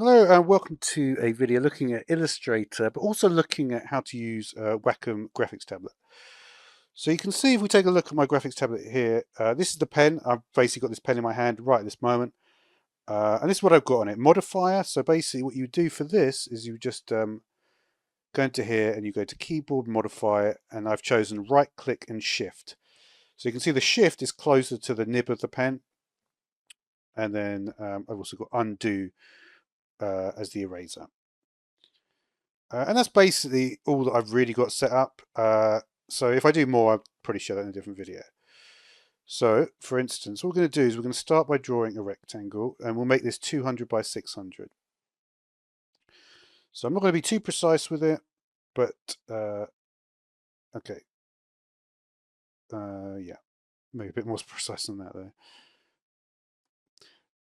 Hello and welcome to a video looking at Illustrator, but also looking at how to use Wacom graphics tablet. So you can see if we take a look at my graphics tablet here, this is the pen. I've basically got this pen in my hand right at this moment. And this is what I've got on it. Modifier. So basically what you do for this is you just go into here and you go to keyboard modifier, and I've chosen right click and shift. So you can see the shift is closer to the nib of the pen. And then I've also got undo as the eraser. And that's basically all that I've really got set up. So if I do more, I'll probably show that in a different video. So, for instance, what we're going to do is we're going to start by drawing a rectangle, and we'll make this 200 by 600. So I'm not going to be too precise with it, but okay. Yeah, maybe a bit more precise than that though.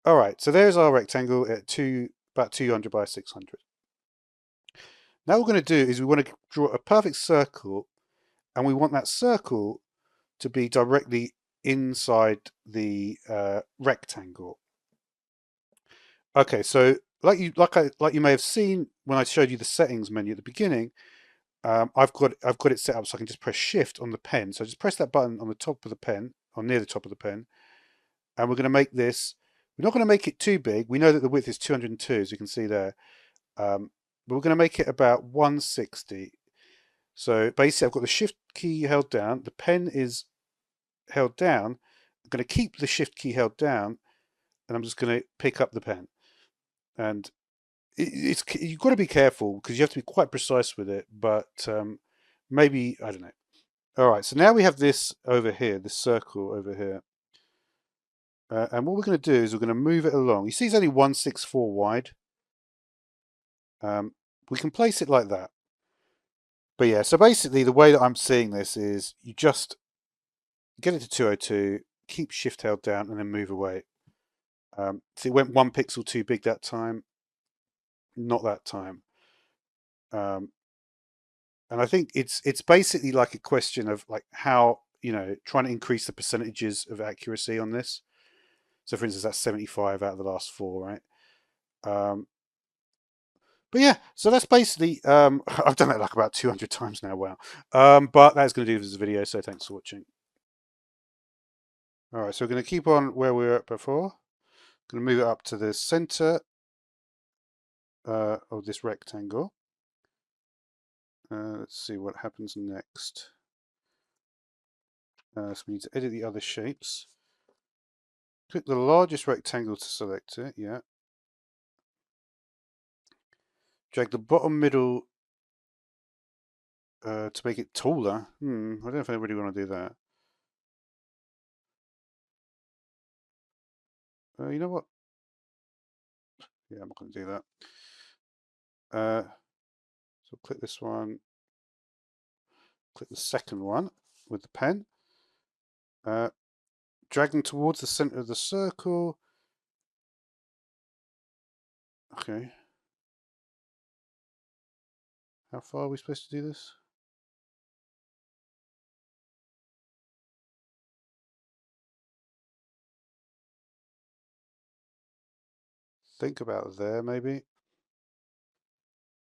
All right, so there's our rectangle at about 200 by 600. Now what we're going to do is we want to draw a perfect circle, and we want that circle to be directly inside the rectangle. Okay, so like you may have seen when I showed you the settings menu at the beginning, I've got it set up so I can just press Shift on the pen. So just press that button on the top of the pen, or near the top of the pen, and we're going to make this. We're not going to make it too big. We know that the width is 202, as you can see there, but we're going to make it about 160. So basically, I've got the Shift key held down. The pen is held down. I'm going to keep the Shift key held down, and I'm just going to pick up the pen. And you've got to be careful because you have to be quite precise with it. But maybe I don't know. All right, so now we have this over here, this circle over here, and what we're going to do is we're going to move it along. You see, it's only 164 wide. We can place it like that. But yeah, so basically the way that I'm seeing this is you just get it to 202, keep Shift held down, and then move away. So it went 1 pixel too big that time. Not that time. And I think it's basically like a question of like how, trying to increase the percentages of accuracy on this. So for instance, that's 75 out of the last 4, right? But yeah, so that's basically, I've done that like about 200 times now, wow. But that's going to do for this video, so thanks for watching. All right, so we're going to keep on where we were at before. Going to move it up to the center of this rectangle. Let's see what happens next. So we need to edit the other shapes. Click the largest rectangle to select it, yeah. Drag the bottom middle to make it taller. I don't know if I really want to do that. You know what? Yeah, I'm not going to do that. So click this one. Click the second one with the pen. Dragging towards the center of the circle. Okay. How far are we supposed to do this? Think about there, maybe.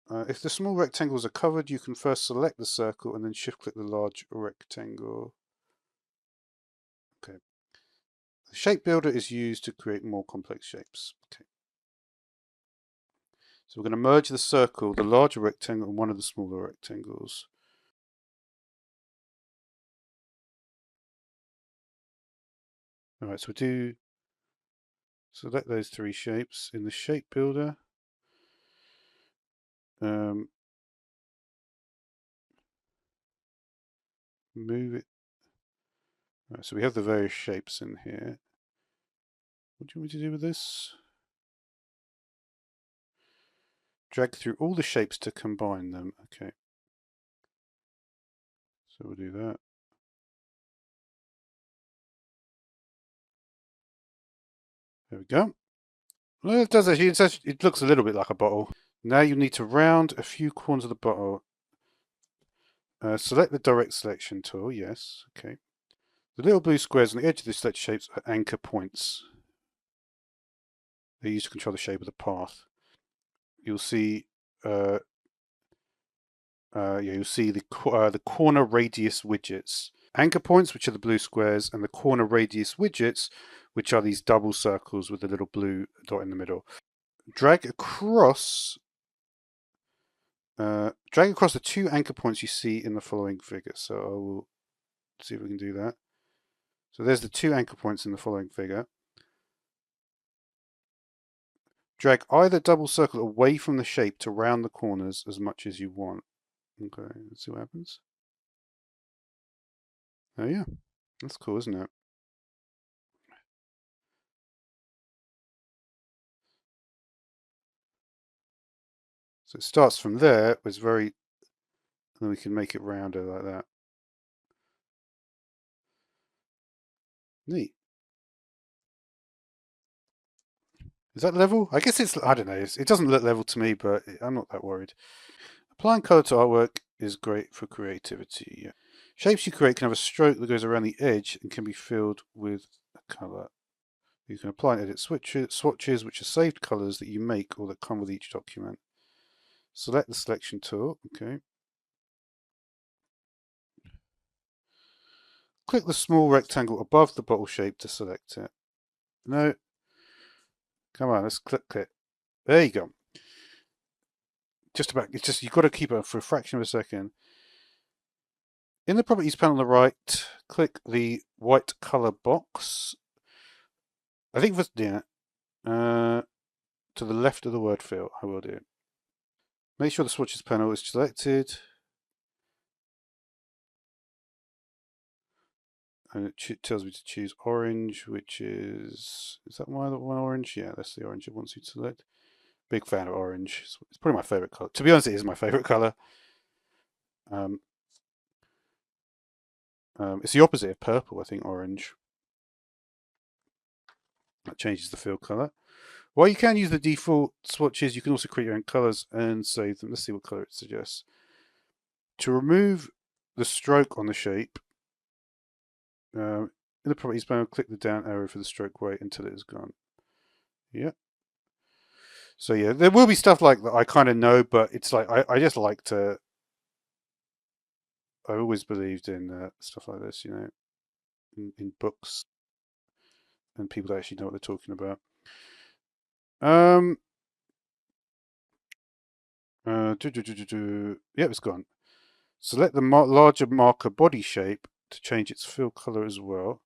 If the small rectangles are covered, you can first select the circle and then shift-click the large rectangle. Okay. The shape builder is used to create more complex shapes. Okay. So we're going to merge the circle, the larger rectangle, and one of the smaller rectangles. All right, so we do select those 3 shapes in the shape builder. Move it. All right, so we have the various shapes in here. What do you want me to do with this? Drag through all the shapes to combine them. Okay. So we'll do that. There we go. Well, it does actually, it looks a little bit like a bottle. Now you need to round a few corners of the bottle. Select the direct selection tool, yes, okay. The little blue squares on the edge of the select shapes are anchor points. They're used to control the shape of the path. you'll see you'll see the corner radius widgets. Anchor points, which are the blue squares, and the corner radius widgets, which are these double circles with a little blue dot in the middle. Drag across the 2 anchor points you see in the following figure. So I will see if we can do that. So there's the 2 anchor points in the following figure. Drag either double circle away from the shape to round the corners as much as you want. Okay, let's see what happens. Oh yeah, that's cool, isn't it? So it starts from there, it's very, and then we can make it rounder like that. Neat. Is that level? I guess it's, I don't know, it doesn't look level to me, but I'm not that worried. Applying color to artwork is great for creativity. Yeah. Shapes you create can have a stroke that goes around the edge and can be filled with a color. You can apply and edit swatches, which are saved colors that you make or that come with each document. Select the selection tool. Okay. Click the small rectangle above the bottle shape to select it. No. Come on, let's click it. There you go. Just about, it's just, you've got to keep it for a fraction of a second. In the properties panel on the right, click the white color box. I think for, yeah, to the left of the word fill, I will do. Make sure the swatches panel is selected. And it tells me to choose orange, which is that one orange? Yeah, that's the orange it wants you to select. Big fan of orange. It's probably my favorite color. To be honest, it is my favorite color. It's the opposite of purple, I think, orange. That changes the fill color. While you can use the default swatches, you can also create your own colors and save them. Let's see what color it suggests. To remove the stroke on the shape, in the properties panel, click the down arrow for the stroke weight until it is gone. Yeah. So yeah, there will be stuff like that I kind of know, but it's like I just like to. I always believed in stuff like this, you know, in books and people that actually know what they're talking about. Yep, it's gone. Select the larger marker body shape to change its fill color as well.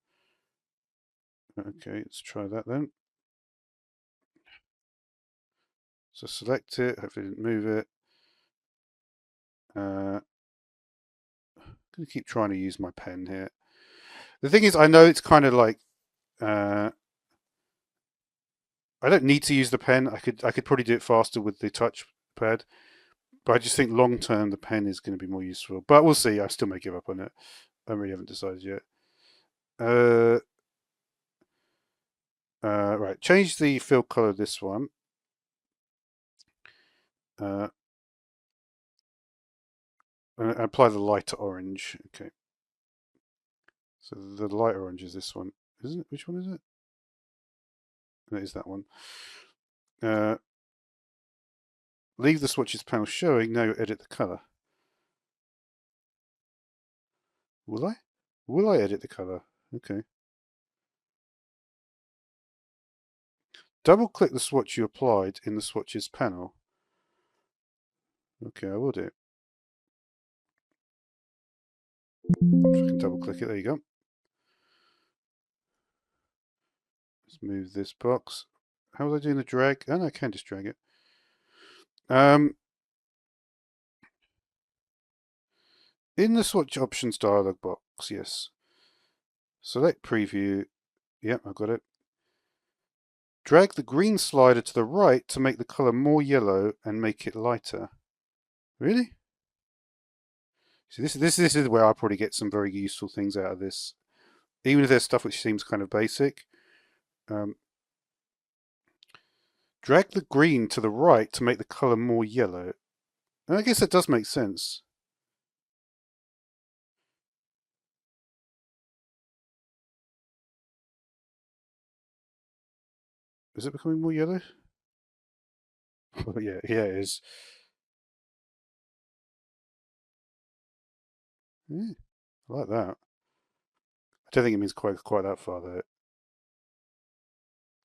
Okay, let's try that then. So select it, hopefully it didn't move it. I'm going to keep trying to use my pen here. The thing is, I know it's kind of like, I don't need to use the pen. I could probably do it faster with the touchpad, but I just think long term the pen is going to be more useful. But we'll see. I still may give up on it. I really haven't decided yet. Right, change the fill color of this one. And apply the lighter orange. Okay. So the light orange is this one, isn't it? Which one is it? It is that one. Leave the swatches panel showing. Now you edit the color. Will I? Will I edit the color? Okay. Double click the swatch you applied in the swatches panel. Okay, I will do it. If I can double click it, there you go. Let's move this box. How was I doing the drag? Oh no, I can just drag it. In the swatch options dialog box, yes. Select preview. Yep, I got it. Drag the green slider to the right to make the color more yellow and make it lighter. Really? So this is where I'll probably get some very useful things out of this. Even if there's stuff which seems kind of basic. Drag the green to the right to make the color more yellow. And I guess that does make sense. Is it becoming more yellow? Yeah, yeah, it is. Yeah, I like that. I don't think it means quite that far though.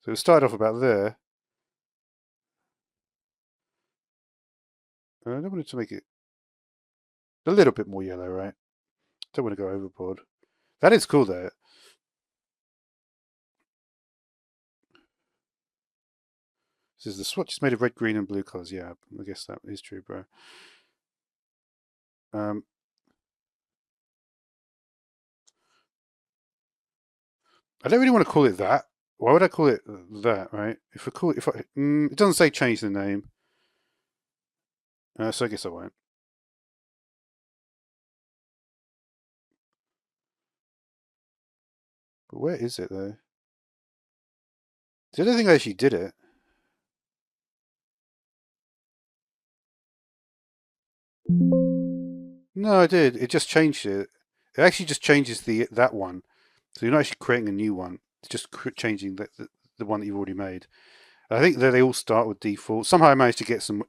So it started off about there. I don't want it to make it a little bit more yellow, right? Don't want to go overboard. That is cool though. This is the swatch is made of red, green, and blue colors. Yeah, I guess that is true, bro. Um, I don't really want to call it that. Why would I call it that, right? If I call it, it doesn't say change the name, so I guess I won't. But where is it though? I don't think I actually did it. No, I did. It just changed it. It actually just changes that one. So you're not actually creating a new one. It's just changing the one that you've already made. I think that they all start with default. Somehow I managed to get some.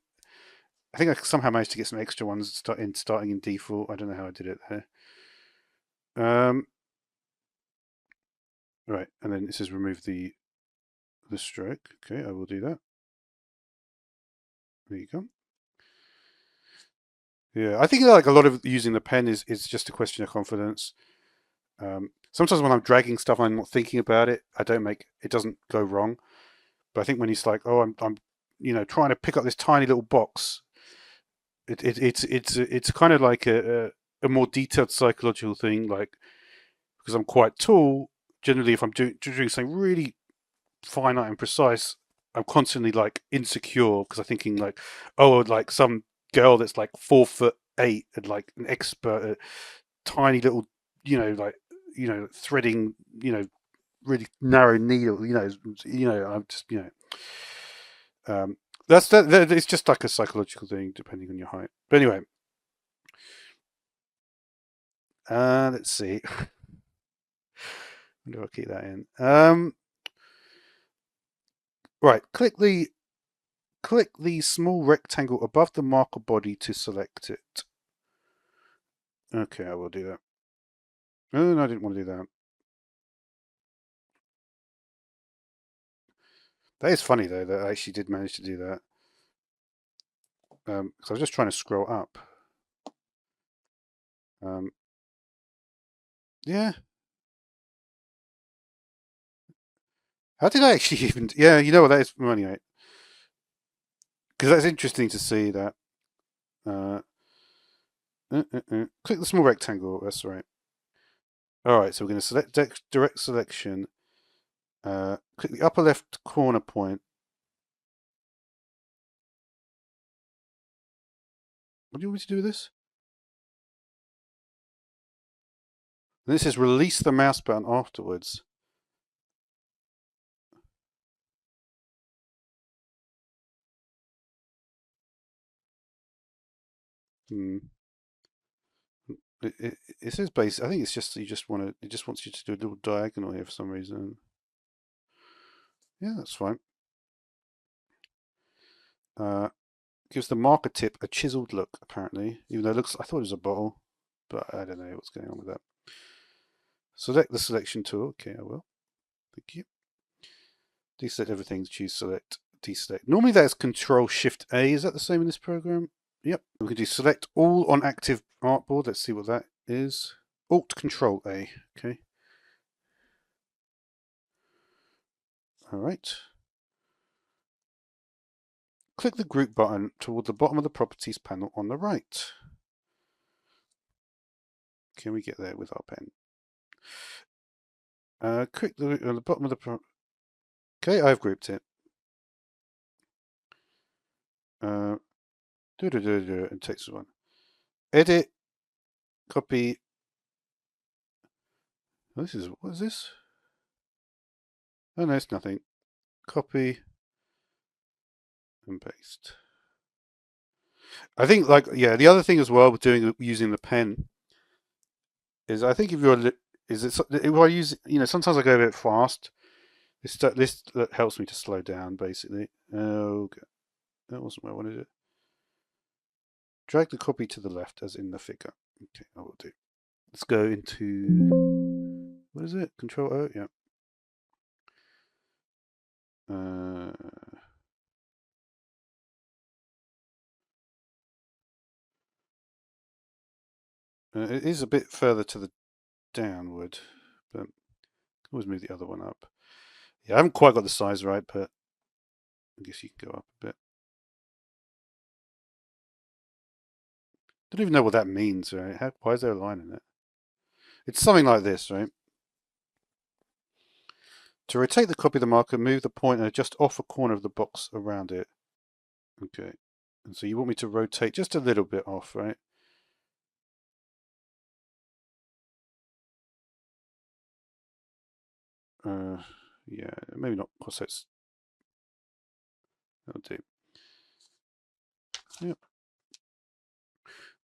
I think I somehow managed to get some extra ones starting in default. I don't know how I did it there. Right, and then it says remove the stroke. Okay, I will do that. There you go. Yeah, I think like a lot of using the pen is just a question of confidence. Sometimes when I'm dragging stuff, I'm not thinking about it. It doesn't go wrong. But I think when it's like, oh, I'm trying to pick up this tiny little box, it's kind of like a more detailed psychological thing. Like because I'm quite tall, generally, if I'm doing something really finite and precise, I'm constantly like insecure because I'm thinking like, oh, like some girl that's like 4'8" and like an expert at tiny little, like threading, really narrow needle, I'm just, that. It's just like a psychological thing depending on your height. But anyway, let's see. Where do I keep that in? Right, click the small rectangle above the marker body to select it. Okay, I will do that. Oh, no, I didn't want to do that. That is funny though that I actually did manage to do that. Because I was just trying to scroll up. Um, yeah. How did I actually even? Yeah, you know what that is. Well, anyway, because that's interesting to see that. Uh, Click the small rectangle. That's right. All right, so we're going to select direct selection. Click the upper left corner point. What do you want me to do with this? And this is release the mouse button afterwards. Hmm. It says base. I think it's just you just want to. It just wants you to do a little diagonal here for some reason. Yeah, that's fine. Uh, Gives the marker tip a chiseled look, apparently. Even though it looks, I thought it was a bottle, but I don't know what's going on with that. Select the selection tool. Okay, I will. Thank you. Deselect everything. Choose select. Deselect. Normally that is Control Shift A. Is that the same in this program? Yep. We can do select all on active artboard. Let's see what that is. Alt Control A. Okay. All right. Click the group button toward the bottom of the properties panel on the right. Can we get there with our pen? Click the bottom of the. Okay, I've grouped it. And text one. Edit, copy. Oh, what is this? Oh no, it's nothing. Copy and paste. I think the other thing as well with using the pen is I think if I use sometimes I go a bit fast. This helps me to slow down basically. Okay. That wasn't where I wanted it. Drag the copy to the left as in the figure. Okay, I will do. Let's go into, what is it? Control O, yeah. It is a bit further to the downward, but always move the other one up. Yeah, I haven't quite got the size right, but I guess you can go up a bit. Don't even know what that means, right? Why is there a line in it? It's something like this, right? To rotate the copy of the marker, move the pointer just off a corner of the box around it. Okay. And so you want me to rotate just a little bit off, right? Yeah, maybe not because that's, that'll do. Yep.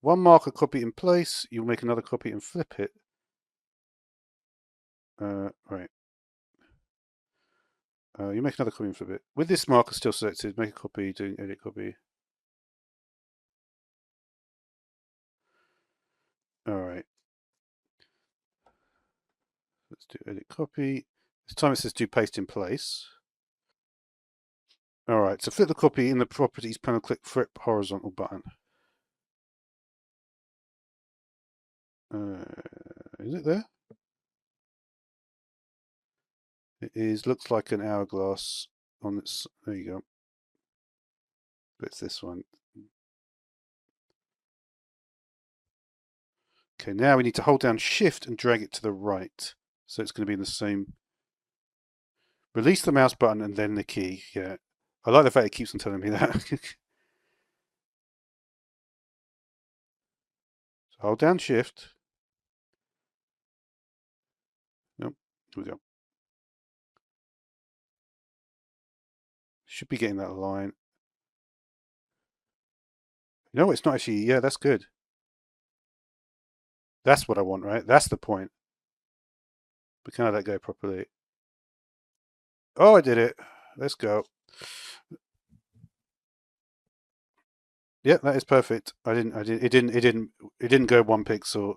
One marker copy in place, you'll make another copy and flip it. Right. You make another copy and flip it. With this marker still selected, make a copy, doing edit copy. Alright. Let's do edit copy. This time it says do paste in place. Alright, so flip the copy in the properties panel, click flip horizontal button. Is it there? It is, looks like an hourglass on its, there you go. But it's this one. Okay, now we need to hold down shift and drag it to the right. So it's going to be in the same. Release the mouse button and then the key, yeah. I like the fact it keeps on telling me that. So hold down shift. Nope, here we go. Should be getting that line. No, it's not actually, yeah, that's good. That's what I want, right? That's the point. But can I let that go properly? Oh, I did it. Let's go. Yeah, that is perfect. It didn't go 1 pixel.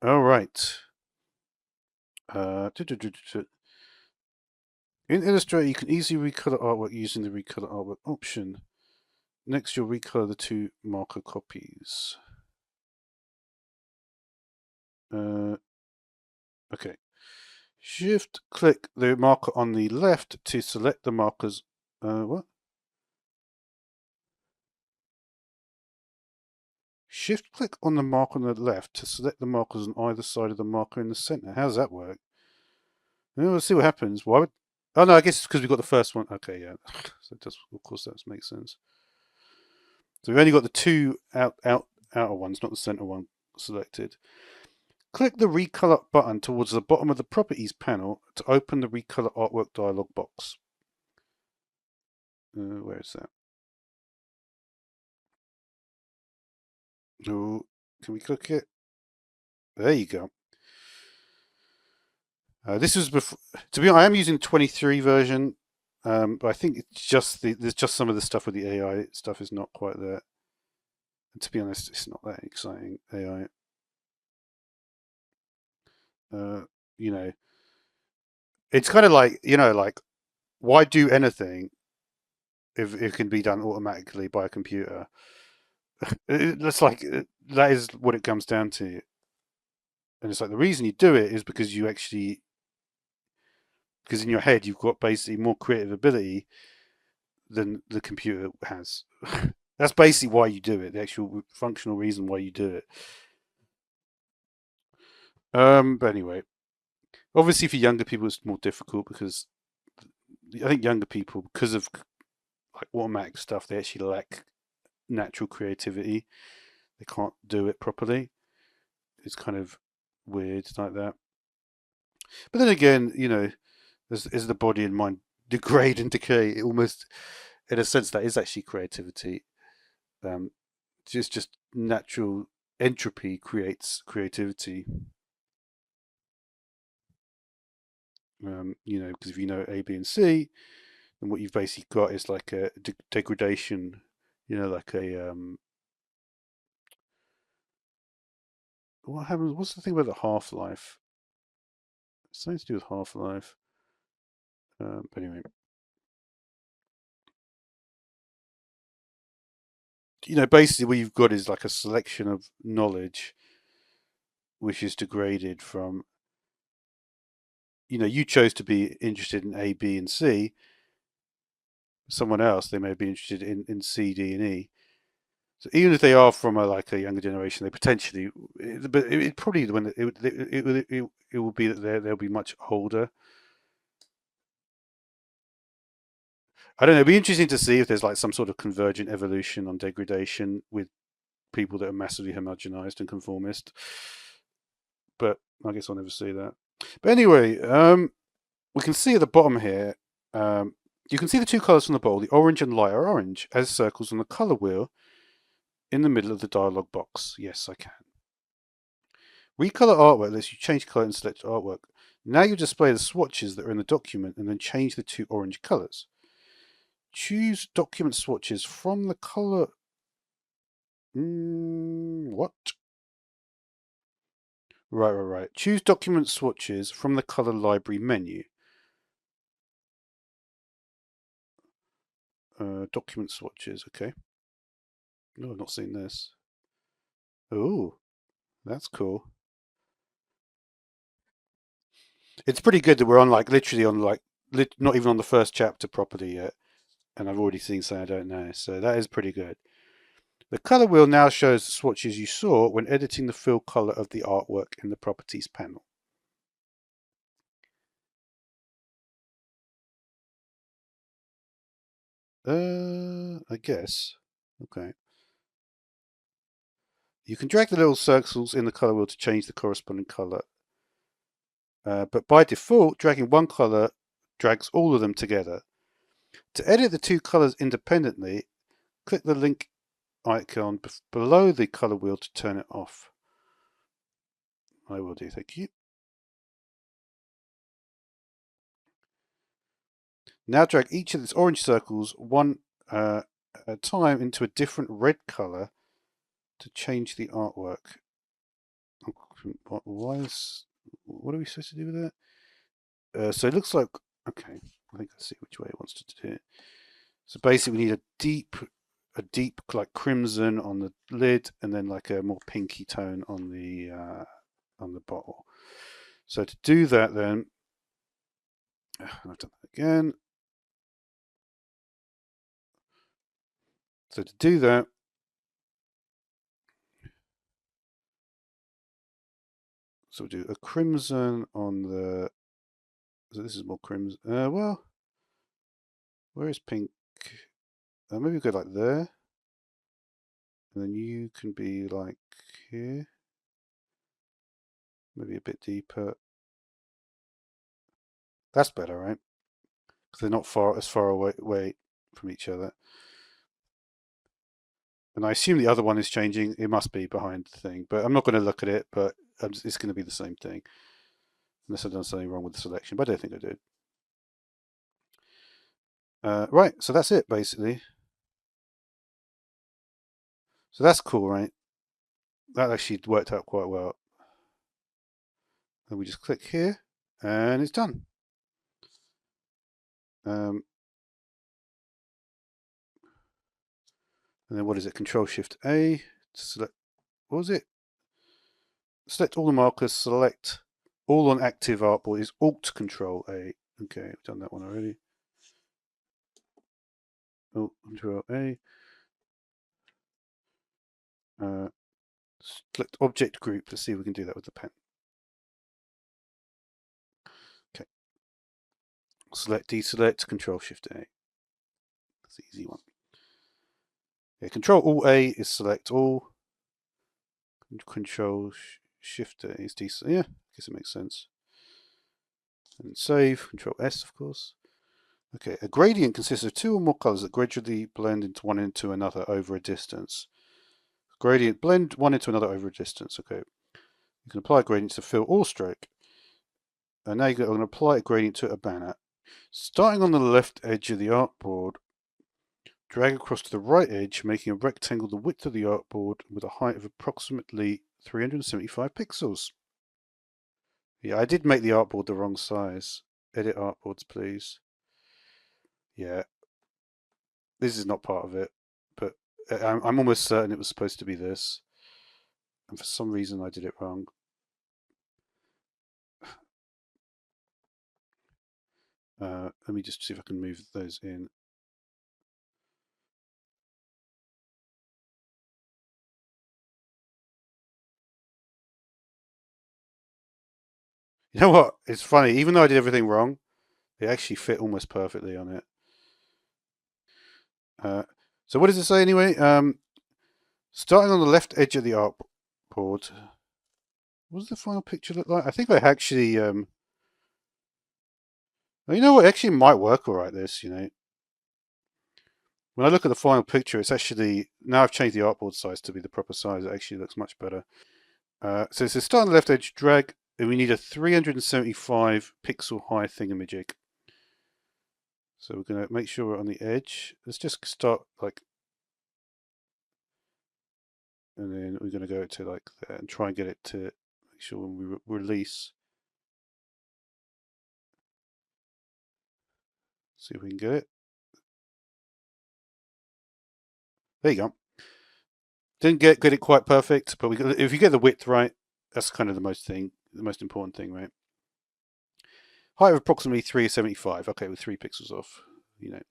All right. In Illustrator, you can easily recolor artwork using the recolor artwork option. Next, you'll recolor the two marker copies. Okay. Shift click the marker on the left to select the markers. What? Shift click on the marker on the left to select the markers on either side of the marker in the center. How does that work? We'll see what happens. Why would? Oh no, I guess it's because we got the first one. Okay, yeah. So it does, of course, that makes sense. So we've only got the two outer ones, not the center one, selected. Click the Recolor button towards the bottom of the Properties panel to open the Recolor Artwork dialog box. Where is that? Oh, can we click it? There you go. This is before. To be honest, I am using the 23 version, but I think it's just there's just some of the stuff with the AI stuff is not quite there. And to be honest, it's not that exciting AI. You know, it's kind of like like why do anything if it can be done automatically by a computer? That's like that is what it comes down to. And it's like the reason you do it is because you actually because in your head you've got basically more creative ability than the computer has. That's basically why you do it. The actual functional reason why you do it. But anyway, obviously for younger people it's more difficult because I think younger people, because of like automatic stuff, they actually lack natural creativity. They can't do it properly. It's kind of weird like that. But then again, as the body and mind degrade and decay, it almost, in a sense, that is actually creativity. Just natural entropy creates creativity. Because if you know A, B, and C, And what you've basically got is like a degradation, like a what happens? What's the thing about the half-life? Something to do with half-life. But anyway, basically what you've got is like a selection of knowledge which is degraded from, you chose to be interested in A, B, and C. Someone else, they may be interested in C, D, and E. So even if they are from like a younger generation, they potentially, but it probably when it will be that they'll be much older. I don't know. It'd be interesting to see if there's like some sort of convergent evolution on degradation with people that are massively homogenized and conformist. But I guess I'll never see that. But anyway, we can see at the bottom here, you can see the two colors from the bowl, the orange and lighter orange, as circles on the color wheel in the middle of the dialog box. Yes, I can. Recolor artwork lets you change color and select artwork. Now you display the swatches that are in the document and then change the two orange colors. Choose document swatches from the color. What? Right. Choose document swatches from the color library menu. Document swatches, okay. No, I've not seen this. Oh, that's cool. It's pretty good that we're on literally on not even on the first chapter properly yet, and I've already seen something I don't know. So that is pretty good. The color wheel now shows the swatches you saw when editing the fill color of the artwork in the properties panel. I guess. Okay. You can drag the little circles in the color wheel to change the corresponding color. But by default, dragging one color drags all of them together. To edit the two colors independently, click the link icon below the color wheel to turn it off. I will do, thank you. Now drag each of these orange circles one at a time into a different red color to change the artwork. What are we supposed to do with that? So it looks like, okay, I think I see which way it wants to do it. So basically we need a deep like crimson on the lid and then like a more pinky tone on the bottle. So to do that then, I've done that again. So to do that, so we'll do a crimson on the, so this is more crimson, well, where is pink? Maybe we go like there. And then you can be like here. Maybe a bit deeper. That's better, right? Because they're not as far away from each other. And I assume the other one is changing. It must be behind the thing, but I'm not going to look at it, but it's going to be the same thing. Unless I've done something wrong with the selection, but I don't think I did. Right, so that's it, basically. So that's cool, right? That actually worked out quite well. And we just click here, and it's done. And then what is it? Control-Shift-A to select, what was it? Select all the markers, select all on active artboard is Alt-Control-A. Okay, we've done that one already. Alt-Control-A. Select object group. Let's see if we can do that with the pen. Okay. Select, deselect, Control-Shift-A. That's the easy one. Yeah, Control-Alt-A is select all. Control-Shift-A is deselect. Yeah, I guess it makes sense. And save. Control-S, of course. Okay, a gradient consists of two or more colors that gradually blend into one into another over a distance. Gradient, blend one into another over a distance. Okay, you can apply a gradient to fill or stroke. And now you're going to apply a gradient to a banner. Starting on the left edge of the artboard, drag across to the right edge, making a rectangle the width of the artboard with a height of approximately 375 pixels. Yeah, I did make the artboard the wrong size. Edit artboards, please. Yeah, this is not part of it, but I'm almost certain it was supposed to be this. And for some reason I did it wrong. Let me just see if I can move those in. You know what? It's funny. Even though I did everything wrong, they actually fit almost perfectly on it. So what does it say anyway? Starting on the left edge of the artboard. What does the final picture look like? I think I actually... you know what? It actually might work all right, this, you know. When I look at the final picture, it's actually... Now I've changed the artboard size to be the proper size. It actually looks much better. So it says start on the left edge, drag, and we need a 375 pixel high thingamajig. So we're going to make sure we're on the edge. Let's just start like, and then we're going to go to like there and try and get it to make sure when we release. See if we can get it. There you go. Didn't get it quite perfect, but if you get the width right, that's kind of the most important thing, right? Height of approximately 375. Okay, with 3 pixels off, you know.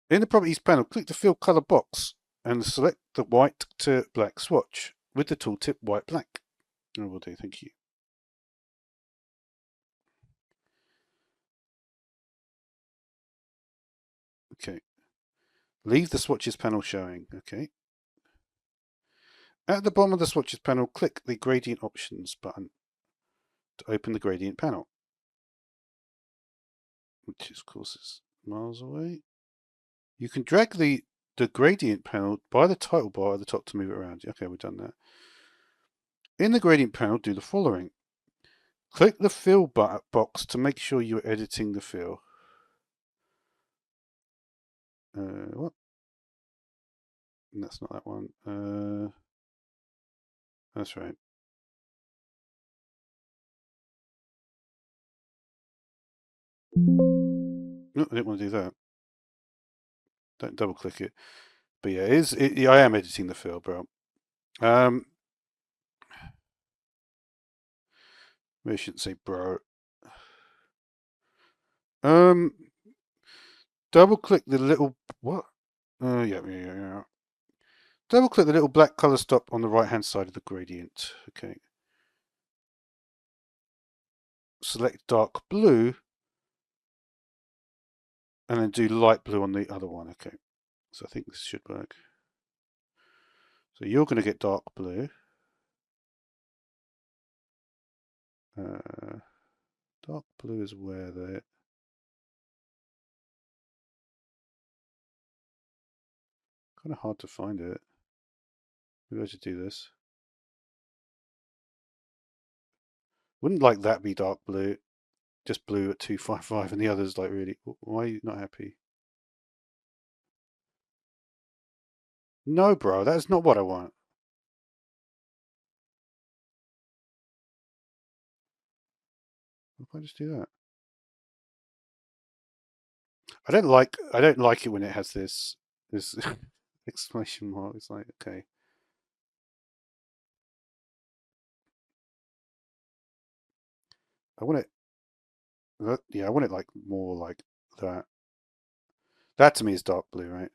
In the properties panel, click the fill color box and select the white to black swatch with the tooltip white black. I will do, thank you. Okay. Leave the swatches panel showing. Okay. At the bottom of the swatches panel, click the gradient options button to open the gradient panel, which of course is miles away. You can drag the gradient panel by the title bar at the top to move it around. Okay, we've done that. In the gradient panel, do the following. Click the fill box to make sure you're editing the fill. What? That's not that one. That's right. No, I didn't want to do that. Don't double click it. But yeah, I am editing the fill, bro. Maybe I shouldn't say bro. Double click the little what? Yeah. Double click the little black color stop on the right hand side of the gradient. Okay. Select dark blue and then do light blue on the other one. Okay. So I think this should work. So you're going to get dark blue. Dark blue is where they're kind of hard to find it. Maybe I should do this. Wouldn't like that be dark blue, just blue at 255 and the others like really, why are you not happy? No, bro, that's not what I want. Why don't I just do that? I don't like it when it has this exclamation mark. It's like, okay. I want it, yeah, I want it like more like that. That to me is dark blue, right?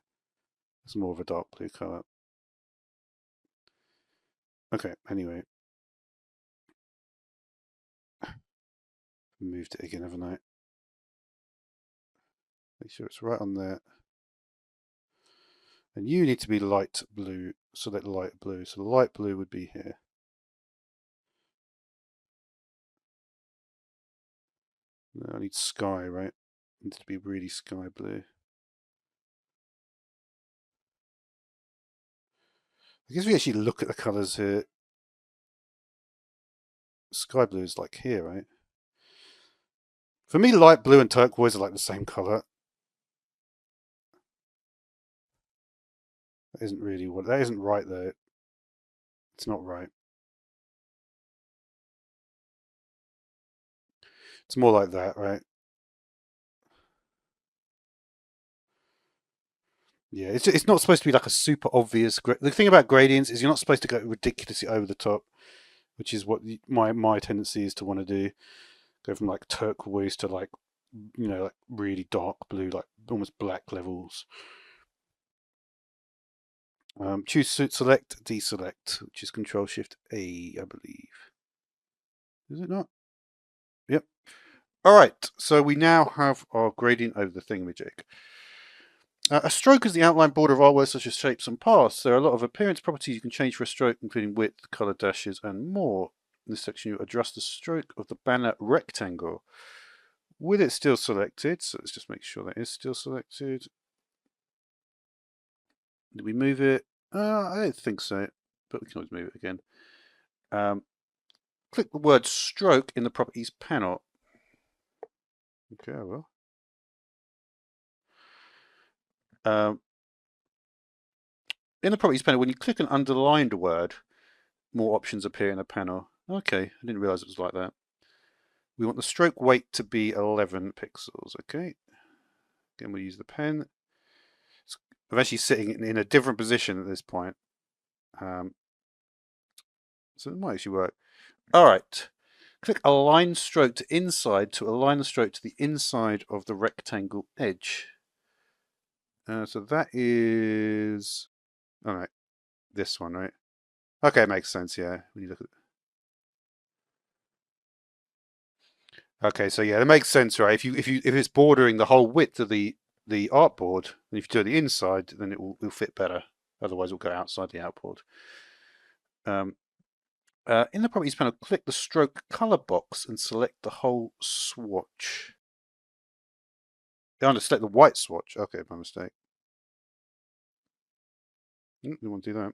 It's more of a dark blue color. Okay, anyway. Moved it again, haven't I? Make sure it's right on there. And you need to be light blue, select light blue. So the light blue would be here. No, I need sky, right? It needs to be really sky blue. I guess we actually look at the colours here. Sky blue is like here, right? For me, light blue and turquoise are like the same color. That isn't really what, that isn't right though. It's not right. It's more like that, right? Yeah, it's not supposed to be like a super obvious. The thing about gradients is you're not supposed to go ridiculously over the top, which is what my tendency is to want to do. Go from like turquoise to like, you know, like really dark blue, like almost black levels. Choose select, deselect, which is Control Shift A, I believe. Is it not? Yep. All right. So we now have our gradient over the thingamajig. A stroke is the outline border of artwork such as shapes and paths. There are a lot of appearance properties you can change for a stroke, including width, color dashes, and more. In this section, you adjust the stroke of the banner rectangle. With it still selected, so let's just make sure that is still selected. Did we move it? I don't think so, but we can always move it again. Click the word stroke in the properties panel. Okay, well. In the properties panel, when you click an underlined word, more options appear in the panel. Okay, I didn't realize it was like that. We want the stroke weight to be 11 pixels. Okay. Again, we'll use the pen. I'm actually sitting in a different position at this point. So it might actually work. All right. Click align stroke to inside to align the stroke to the inside of the rectangle edge. So that is, all right, this one, right? Okay, it makes sense. Yeah, when you look at. Okay, so yeah, it makes sense, right? If it's bordering the whole width of the artboard, and if you do it the inside, then it will fit better. Otherwise, it will go outside the artboard. In the properties panel, click the stroke color box and select the whole swatch. Oh, select the white swatch. Okay, my mistake. You want to do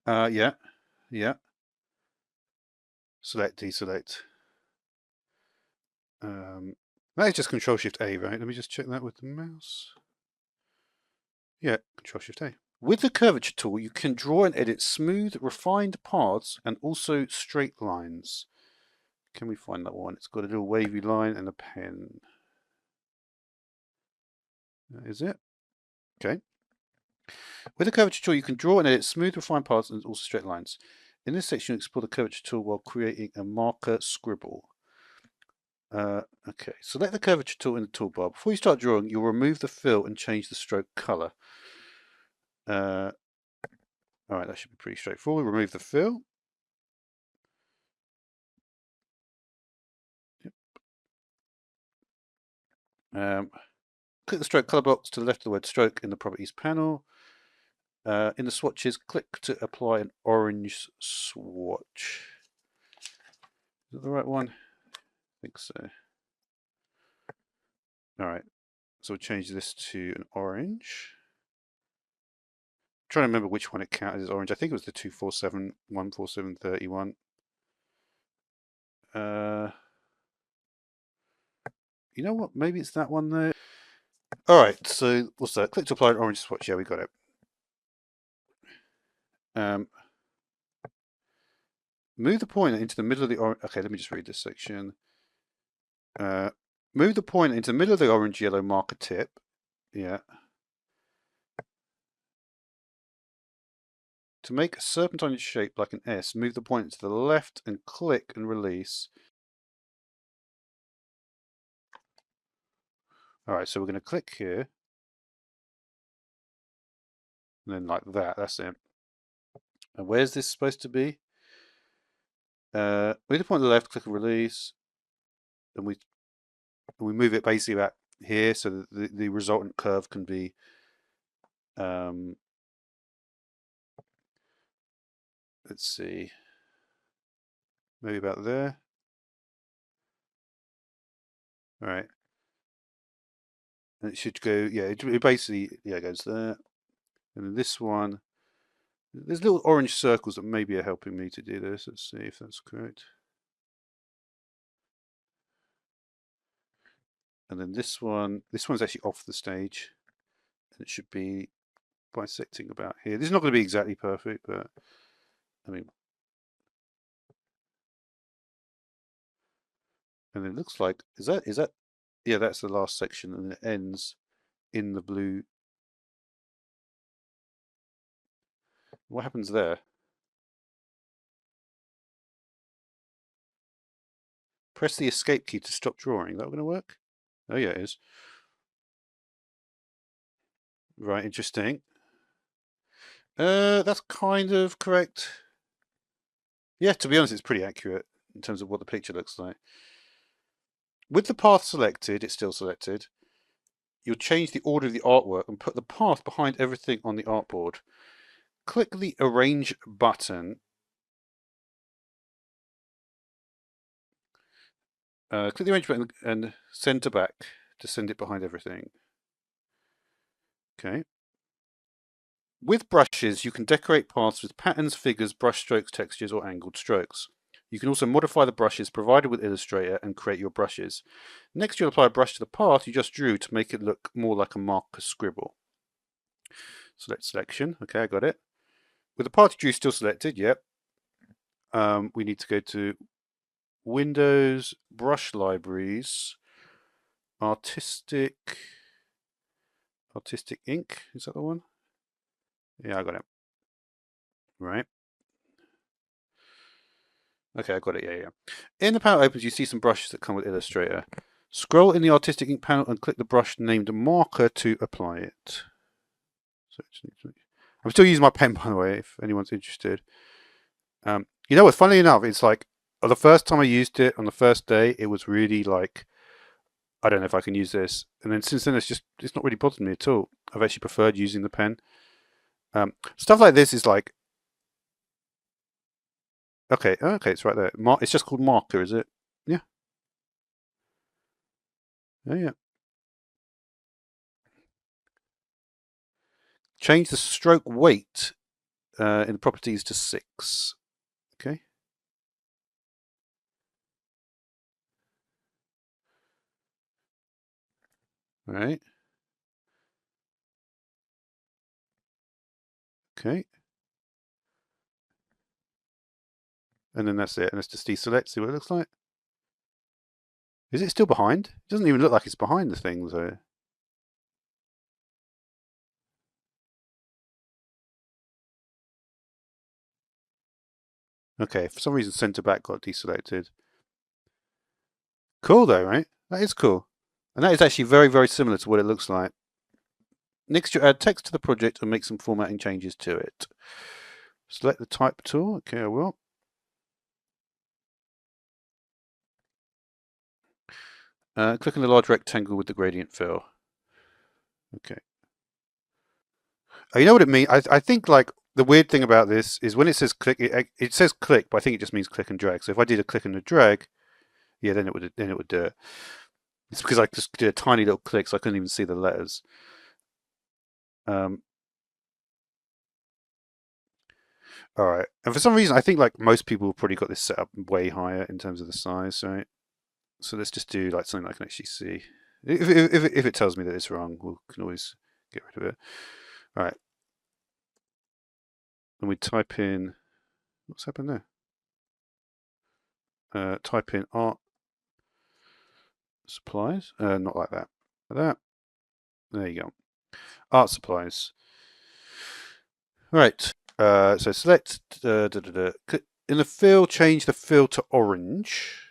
that? Yeah. Select, deselect. That is just Control Shift A, right? Let me just check that with the mouse. Yeah, Control Shift A. With the curvature tool, you can draw and edit smooth, refined paths and also straight lines. Can we find that one? It's got a little wavy line and a pen. Is it? Okay. With the curvature tool, you can draw and edit smooth, refined paths and also straight lines. In this section, you explore the curvature tool while creating a marker scribble. Okay, select the curvature tool in the toolbar. Before you start drawing, you'll remove the fill and change the stroke color. All right, that should be pretty straightforward. Remove the fill. Yep. Click the stroke color box to the left of the word stroke in the properties panel. In the swatches, click to apply an orange swatch. Is that the right one? I think so. All right, so we'll change this to an orange. I'm trying to remember which one it counted as orange. I think it was the 247 14731. You know what? Maybe it's that one though. All right, so what's that? Click to apply an orange swatch. Yeah, we got it. Move the pointer into the middle of the orange. Okay, let me just read this section. Move the pointer into the middle of the orange-yellow marker tip. Yeah. To make a serpentine shape like an S, move the pointer to the left and click and release. All right, so we're going to click here. And then like that, that's it. And where's this supposed to be? Move the pointer to the left, click and release. And we move it basically about here so that the resultant curve can be let's see, maybe about there. All right. And it should go, yeah, it basically, yeah, goes there. And then this one, there's little orange circles that maybe are helping me to do this. Let's see if that's correct. And then this one's actually off the stage. And it should be bisecting about here. This is not going to be exactly perfect, but I mean, and it looks like, is that, yeah, that's the last section, and it ends in the blue. What happens there? Press the escape key to stop drawing. That going to work? Oh yeah, it is. Right, interesting. That's kind of correct. Yeah, to be honest, it's pretty accurate in terms of what the picture looks like. With the path selected, it's still selected. You'll change the order of the artwork and put the path behind everything on the artboard. Click the Arrange button. Click the Arrange button and center back to send it behind everything. Okay. With brushes, you can decorate paths with patterns, figures, brush strokes, textures, or angled strokes. You can also modify the brushes provided with Illustrator and create your brushes. Next, you'll apply a brush to the path you just drew to make it look more like a marker scribble. Select selection. Okay, I got it. With the path you drew still selected, yep. We need to go to Windows, Brush Libraries, Artistic Ink. Is that the one? Yeah, I got it. Right. Okay, I got it. Yeah. In the panel opens, you see some brushes that come with Illustrator. Scroll in the Artistic Ink panel and click the brush named Marker to apply it. I'm still using my pen, by the way, if anyone's interested. You know what? Funnily enough, it's like the first time I used it on the first day, it was really like, I don't know if I can use this. And then since then, it's not really bothered me at all. I've actually preferred using the pen. Stuff like this is like, okay, it's right there. It's just called Marker, is it? Yeah. Oh, yeah. Change the stroke weight in the properties to 6. Okay. All right. Okay. And then that's it. And let's just deselect, see what it looks like. Is it still behind? It doesn't even look like it's behind the thing, though. Okay, for some reason center back got deselected. Cool though, right? That is cool. And that is actually very, very similar to what it looks like. Next, you add text to the project and make some formatting changes to it. Select the type tool. Okay, I will. Click on the large rectangle with the gradient fill. Okay. You know what it means? I think like the weird thing about this is when it says click, it says click, but I think it just means click and drag. So if I did a click and a drag, yeah, then it would do it. It's because I just did a tiny little click, so I couldn't even see the letters. All right, and for some reason, I think like most people have probably got this set up way higher in terms of the size, right? So let's just do like something I can actually see. If it tells me that it's wrong, we can always get rid of it. All right, and we type in, what's happened there? Type in art supplies, not like that, like that. There you go. Art supplies. Right. So select in the fill, change the fill to orange.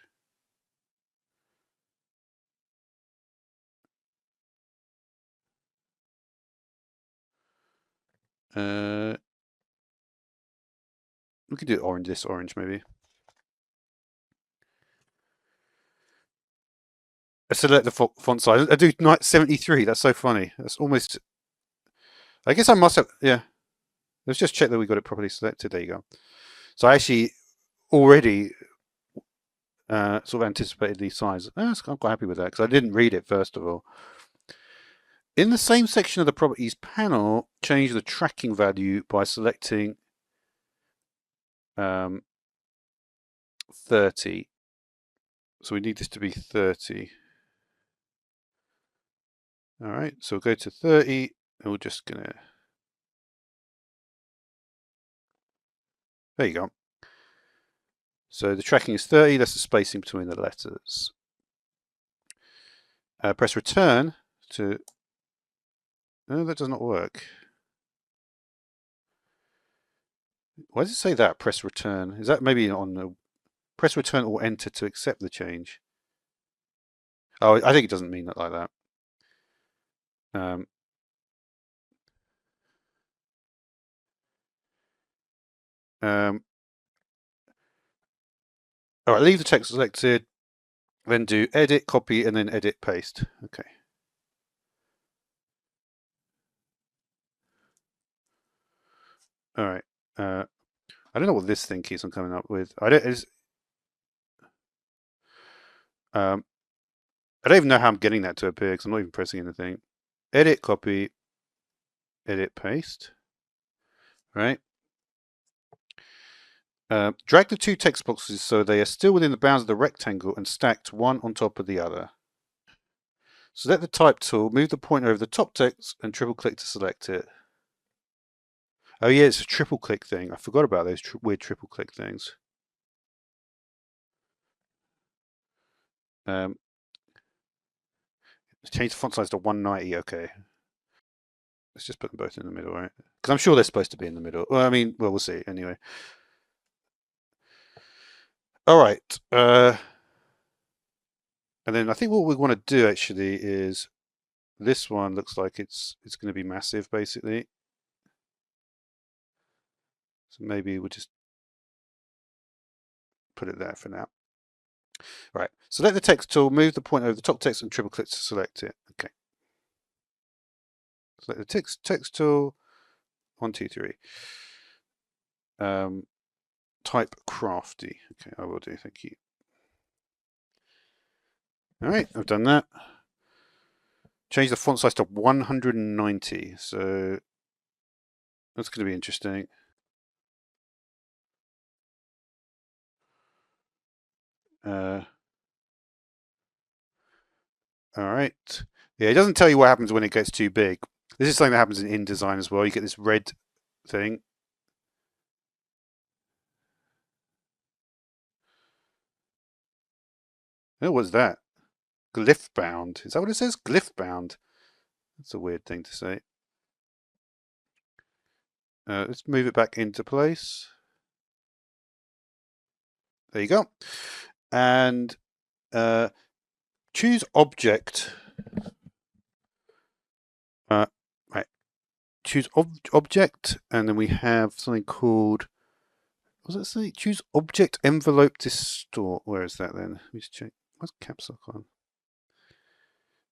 We could do orange, this orange maybe. I select the font size. I do 73. That's so funny. That's almost. I guess I must have. Yeah. Let's just check that we got it properly selected. There you go. So I actually already sort of anticipated the size. I'm quite happy with that because I didn't read it first of all. In the same section of the properties panel, change the tracking value by selecting 30. So we need this to be 30. All right, so we'll go to 30, and we're just gonna. There you go. So the tracking is 30. That's the spacing between the letters. Press return to. No, that does not work. Why does it say that? Press return. Is that maybe on the press return or enter to accept the change? Oh, I think it doesn't mean that like that. Um, all right, leave the text selected, then do edit, copy, and then edit, paste. Okay. All right. I don't know what this thing keeps on coming up with. I don't. I don't even know how I'm getting that to appear because I'm not even pressing anything. Edit, copy, edit, paste. Right. Drag the two text boxes so they are still within the bounds of the rectangle and stacked one on top of the other. Select the type tool, move the pointer over the top text and triple click to select it. Oh yeah, it's a triple click thing. I forgot about those weird triple click things. Change the font size to 190. Okay. Let's just put them both in the middle, right? Because I'm sure they're supposed to be in the middle. Well, I mean, well, we'll see. Anyway. All right. And then I think what we want to do actually is this one looks like it's going to be massive, basically. So maybe we'll just put it there for now. All right. Select the text tool, move the pointer over the top text, and triple click to select it. Okay. Select the text tool. 1, 2, 3. Type crafty. Okay, I will do. Thank you. All right, I've done that. Change the font size to 190. So that's going to be interesting. All right. Yeah, it doesn't tell you what happens when it gets too big. This is something that happens in InDesign as well. You get this red thing. Oh, what's that? Glyph bound. Is that what it says? Glyph bound. That's a weird thing to say. Let's move it back into place. There you go. And choose object. Right. Choose object, and then we have something called. What does it say? Choose object envelope distort. Where is that then? Let me just check. What's caps lock on?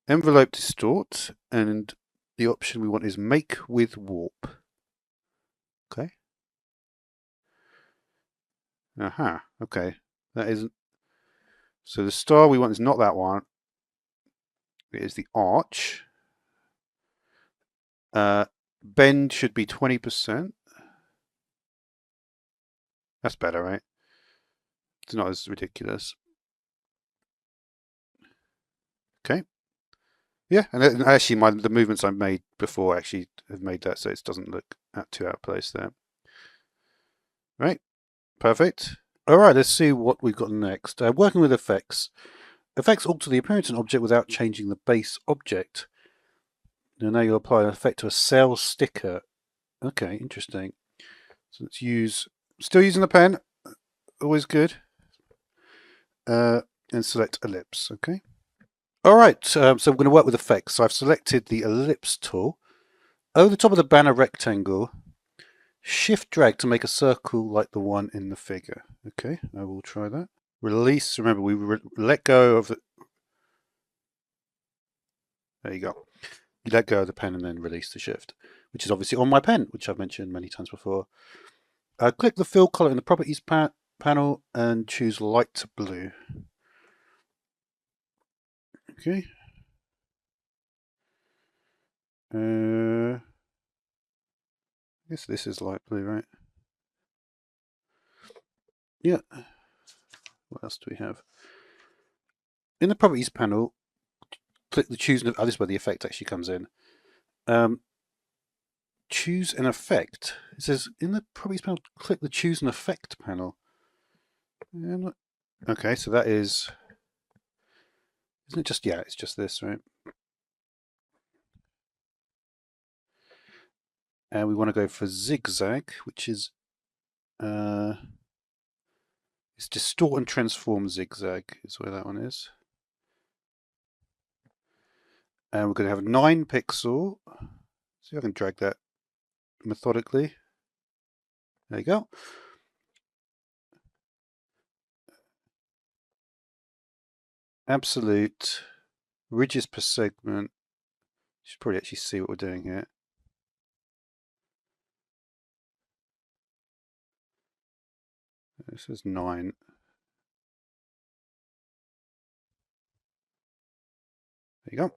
Envelope distort, and the option we want is make with warp. Okay. Aha. Okay. That isn't. So the star we want is not that one. It is the arch. Bend should be 20%. That's better, right? It's not as ridiculous. Okay. Yeah, and actually, the movements I made before actually have made that so it doesn't look too out of place there. Right. Perfect. All right, let's see what we've got next. Working with effects. Effects alter the appearance of an object without changing the base object. Now you apply an effect to a cell sticker. Okay, interesting. So let's use, still using the pen, always good. And select ellipse, okay. All right, so we're going to work with effects. So I've selected the ellipse tool. Over the top of the banner rectangle, shift drag to make a circle like the one in the figure. Okay, I will try that. Release, remember we let go of the, there you go. You let go of the pen and then release the shift, which is obviously on my pen, which I've mentioned many times before. Click the fill color in the properties panel and choose light blue. Okay. I guess this is light blue, right? Yeah. What else do we have? In the properties panel, click the choose. Oh, this is where the effect actually comes in. Choose an effect. It says in the properties panel, click the choose an effect panel. Okay, so that is, isn't it just, yeah, it's just this, right? And we want to go for zigzag, which is, it's distort and transform zigzag is where that one is. And we're going to have 9 pixel. See if I can drag that methodically. There you go. Absolute ridges per segment. You should probably actually see what we're doing here. This is 9. There you go.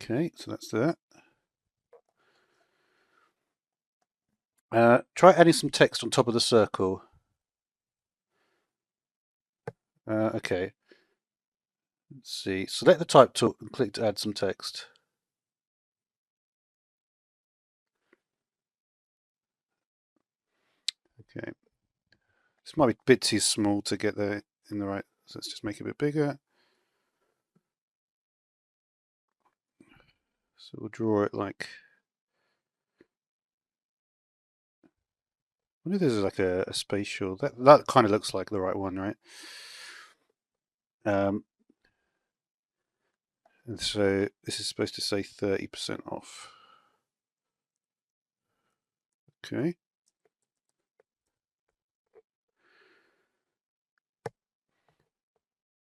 Okay, so that's that. Try adding some text on top of the circle. Okay. Let's see. Select the type tool and click to add some text. Okay. This might be a bit too small to get there in the right. So let's just make it a bit bigger. So we'll draw it like. I wonder if this is like a spatial. That kind of looks like the right one, right? And so this is supposed to say 30% off. Okay.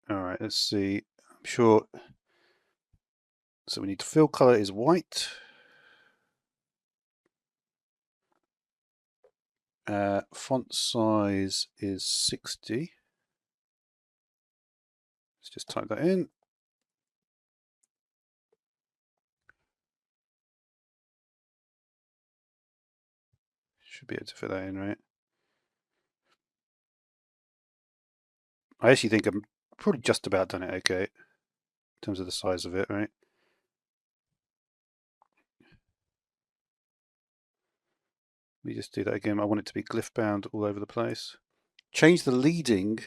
All right, let's see. I'm sure. So we need to fill color is white. Font size is 60. Let's just type that in. Should be able to fit that in, right? I actually think I'm probably just about done it okay in terms of the size of it, right? Let me just do that again. I want it to be glyph bound all over the place. Change the leading,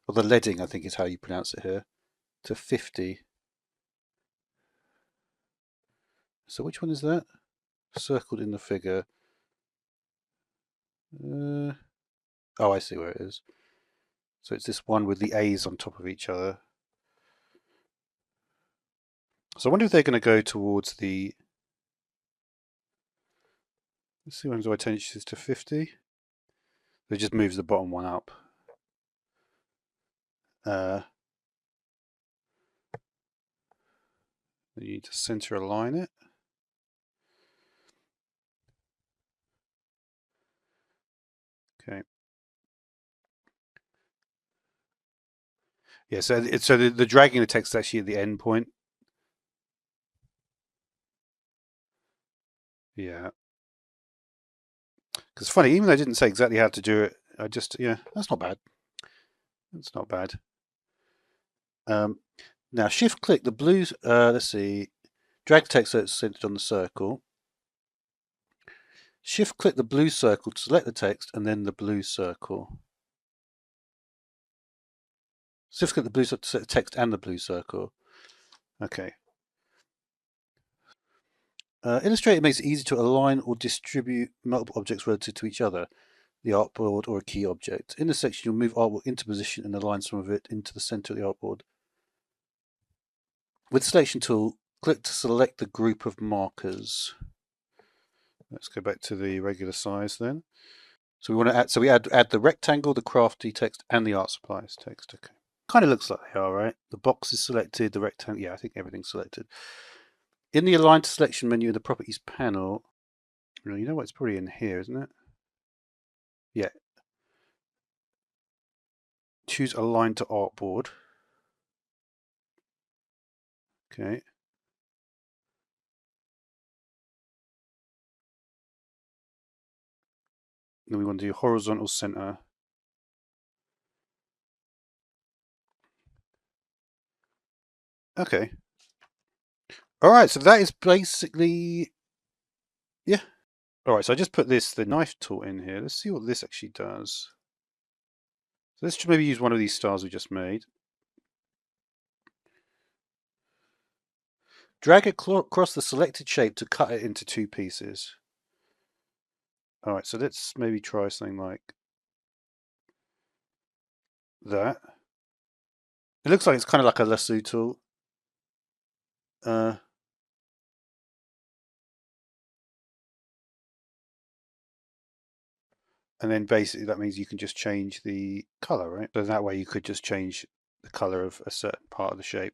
or the leading, I think is how you pronounce it here, to 50. So which one is that? Circled in the figure. Oh, I see where it is. So it's this one with the A's on top of each other. So I wonder if they're going to go towards the. Let's see when do I change this to 50? It just moves the bottom one up. You need to center align it. Okay. Yeah, so the dragging the text is actually at the end point. Yeah. Because funny, even though I didn't say exactly how to do it, I just, yeah, that's not bad. That's not bad. Now shift click the blue, let's see, drag text so it's centered on the circle. Shift click the blue circle to select the text and then the blue circle. Shift click the blue circle to select the text and the blue circle. Okay. Illustrator makes it easy to align or distribute multiple objects relative to each other, the artboard or a key object. In this section, you'll move artwork into position and align some of it into the center of the artboard. With the selection tool, click to select the group of markers. Let's go back to the regular size then. So we want to add. So we add the rectangle, the crafty text, and the art supplies text. Okay. Kind of looks like they are, right? The box is selected. The rectangle. Yeah, I think everything's selected. In the Align to Selection menu in the Properties panel, you know what? It's probably in here, isn't it? Yeah. Choose Align to Artboard. Okay. Then we want to do horizontal center. Okay. All right, so that is basically, yeah. All right, so I just put the knife tool in here. Let's see what this actually does. So let's maybe use one of these stars we just made. Drag it across the selected shape to cut it into 2 pieces. All right, so let's maybe try something like that. It looks like it's kind of like a lasso tool. Uh, and then basically that means you can just change the color, right? So that way you could just change the color of a certain part of the shape.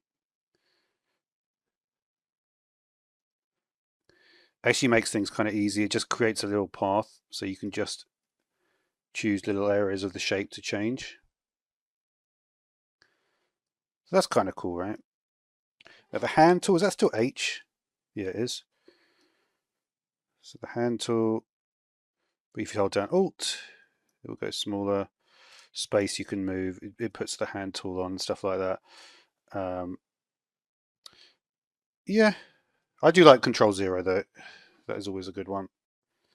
Actually makes things kind of easy. It just creates a little path so you can just choose little areas of the shape to change. So that's kind of cool, right? Now the hand tool, is that still H? Yeah, it is. So the hand tool, but if you hold down Alt, it will go smaller. Space you can move. It puts the hand tool on and stuff like that. Yeah, I do like Control 0 though. That is always a good one.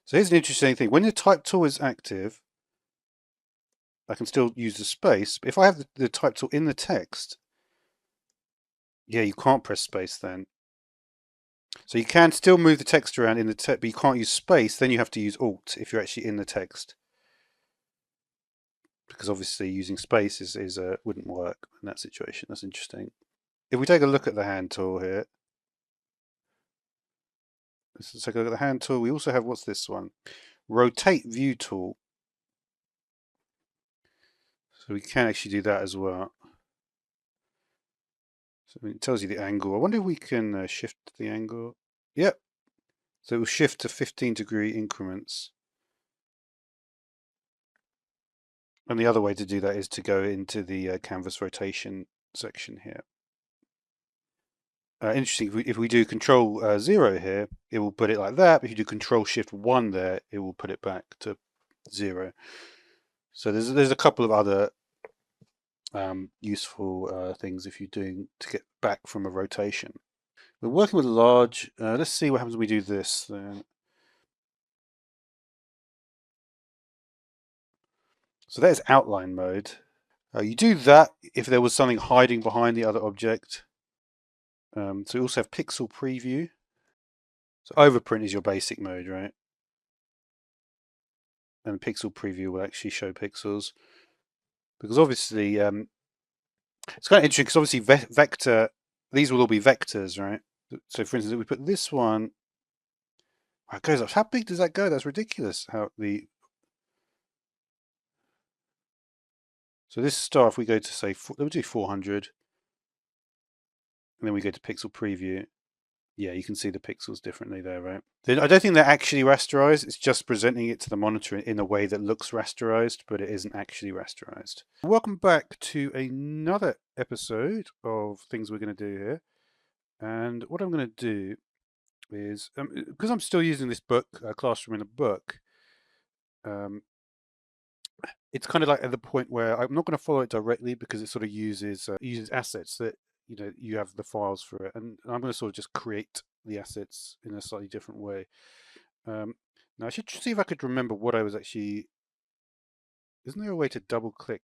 So here's an interesting thing. When the type tool is active, I can still use the space. But if I have the type tool in the text, yeah, you can't press space then. So you can still move the text around in the text, but you can't use space. Then you have to use Alt if you're actually in the text. Because obviously using space wouldn't work in that situation. That's interesting. If we take a look at the hand tool here, let's take a look at the hand tool. We also have, what's this one? Rotate view tool. So we can actually do that as well. So it tells you the angle. I wonder if we can shift the angle. Yep. So it will shift to 15-degree increments. And the other way to do that is to go into the canvas rotation section here. Interesting, if we do Control 0 here, it will put it like that. But if you do Control Shift 1 there, it will put it back to 0. So there's a couple of other useful things if you're doing to get back from a rotation. We're working with large. Let's see what happens when we do this then. So there's outline mode. You do that if there was something hiding behind the other object. So we also have pixel preview. So overprint is your basic mode, right? And pixel preview will actually show pixels. Because obviously, it's kind of interesting because obviously vector, these will all be vectors, right? So for instance, if we put this one, it goes up. How big does that go? That's ridiculous. So this star, if we go to say, we'll do 400, and then we go to pixel preview. Yeah, you can see the pixels differently there, right? I don't think they're actually rasterized. It's just presenting it to the monitor in a way that looks rasterized, but it isn't actually rasterized. Welcome back to another episode of things we're going to do here. And what I'm going to do is, because I'm still using this book, Classroom in a Book, um, it's kind of like at the point where I'm not going to follow it directly because it sort of uses assets that you have the files for it, and I'm going to sort of just create the assets in a slightly different way. Now I should see if I could remember what I was actually. Isn't there a way to double click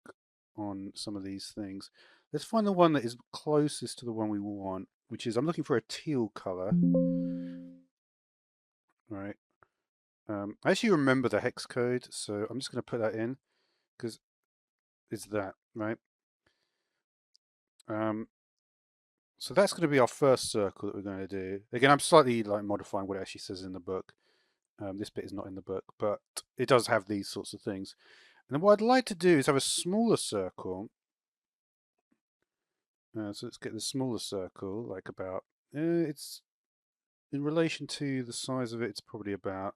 on some of these things? Let's find the one that is closest to the one we want, which is I'm looking for a teal color. Right. I actually remember the hex code, so I'm just going to put that in because it's that, right? So that's going to be our first circle that we're going to do. Again, I'm slightly like modifying what it actually says in the book. This bit is not in the book, but it does have these sorts of things. And then what I'd like to do is have a smaller circle. So let's get the smaller circle, like about, it's in relation to the size of it, it's probably about,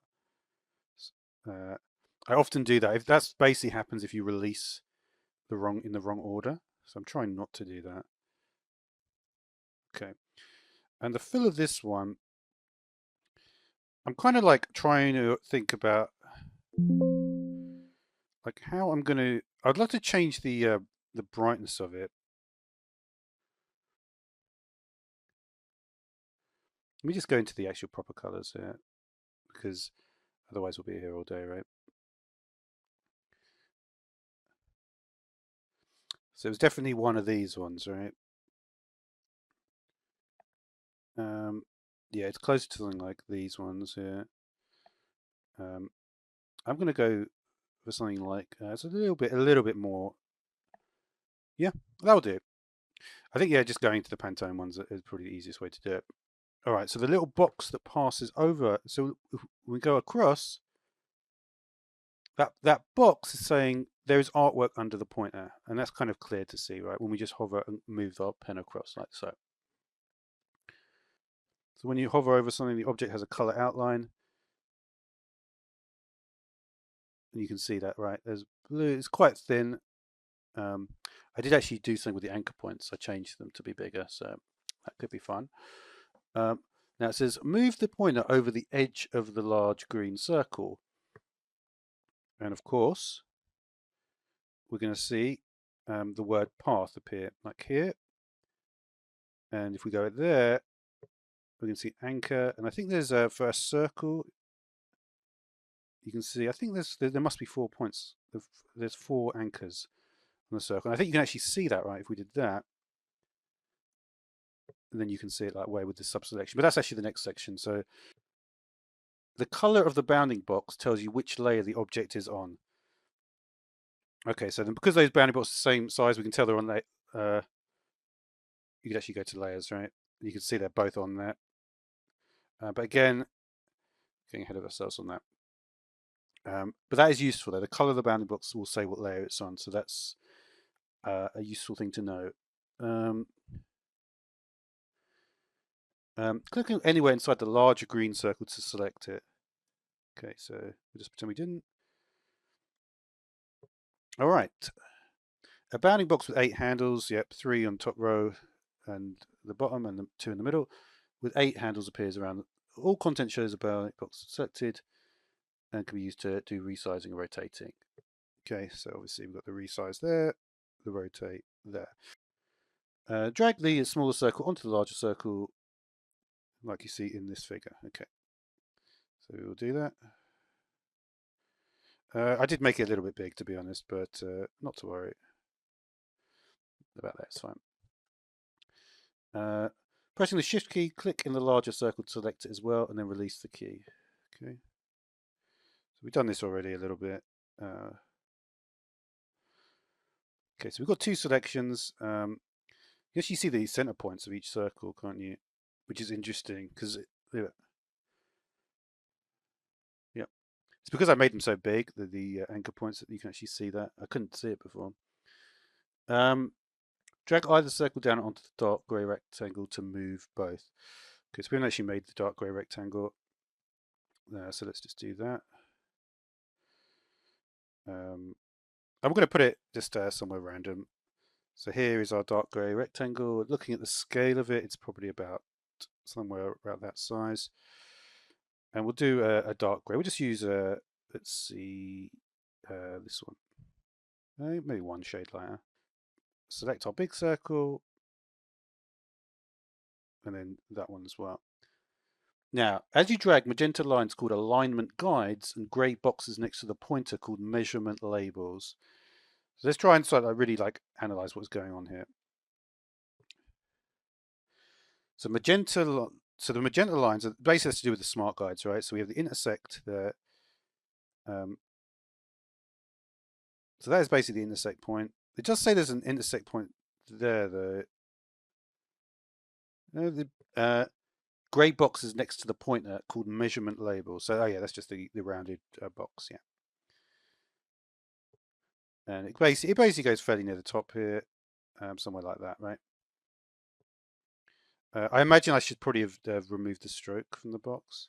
I often do that. If that's basically happens if you release in the wrong order. So I'm trying not to do that. Okay. And the fill of this one, I'm kind of like trying to think about like how I'm going to, I'd like to change the brightness of it. Let me just go into the actual proper colors here, because otherwise we'll be here all day, right? So it was definitely one of these ones, right? Yeah, it's closer to something like these ones here. I'm going to go for something like it's a little bit more. Yeah, that'll do. I think, yeah, just going to the Pantone ones is probably the easiest way to do it. All right, so the little box that passes over, so if we go across, that box is saying there is artwork under the pointer, and that's kind of clear to see, right? When we just hover and move our pen across like so. So when you hover over something, the object has a color outline, and you can see that, right? There's blue. It's quite thin. I did actually do something with the anchor points. I changed them to be bigger, so that could be fun. Now it says move the pointer over the edge of the large green circle, and of course we're going to see the word path appear like here, and if we go there we can see anchor, and I think there's a first circle. You can see I think there must be 4 points. There's 4 anchors on the circle, and I think you can actually see that, right? If we did that, and then you can see it that way with the subselection, but that's actually the next section. So the color of the bounding box tells you which layer the object is on. Okay, so then because those bounding boxes are the same size, we can tell they're on you could actually go to layers, right? You can see they're both on there. But again, getting ahead of ourselves on that. But that is useful though. The color of the bounding box will say what layer it's on, so that's a useful thing to know. Click anywhere inside the larger green circle to select it. Okay, so we'll just pretend we didn't. All right. A bounding box with 8 handles, yep, 3 on top row and the bottom, and 2 in the middle, with 8 handles appears around. All content shows a bounding box selected and can be used to do resizing and rotating. Okay, so obviously we've got the resize there, the rotate there. Drag the smaller circle onto the larger circle, like you see in this figure. Okay, so we'll do that. I did make it a little bit big, to be honest, but not to worry about that. It's fine. Pressing the Shift key, click in the larger circle to select it as well, and then release the key. Okay, so we've done this already a little bit. Okay, so we've got 2 selections. You actually see the center points of each circle, can't you? Which is interesting because yeah, it's because I made them so big, the anchor points, that you can actually see that. I couldn't see it before. Drag either circle down onto the dark grey rectangle to move both. Okay, so we haven't actually made the dark grey rectangle. So let's just do that. I'm going to put it just somewhere random. So here is our dark grey rectangle. Looking at the scale of it, it's probably about somewhere around that size. And we'll do a dark grey. We'll just use, let's see, this one. Maybe 1 shade lighter. Select our big circle, and then that one as well. Now, as you drag, magenta lines called alignment guides and grey boxes next to the pointer called measurement labels. So let's try and sort of really analyze what's going on here. So the magenta lines are basically has to do with the smart guides, right? So we have the intersect there. So that is basically the intersect point. It does say there's an intersect point there, though. The grey boxes next to the pointer called measurement labels. So, oh yeah, that's just the rounded box, yeah. And it basically goes fairly near the top here, somewhere like that, right? I imagine I should probably have removed the stroke from the box.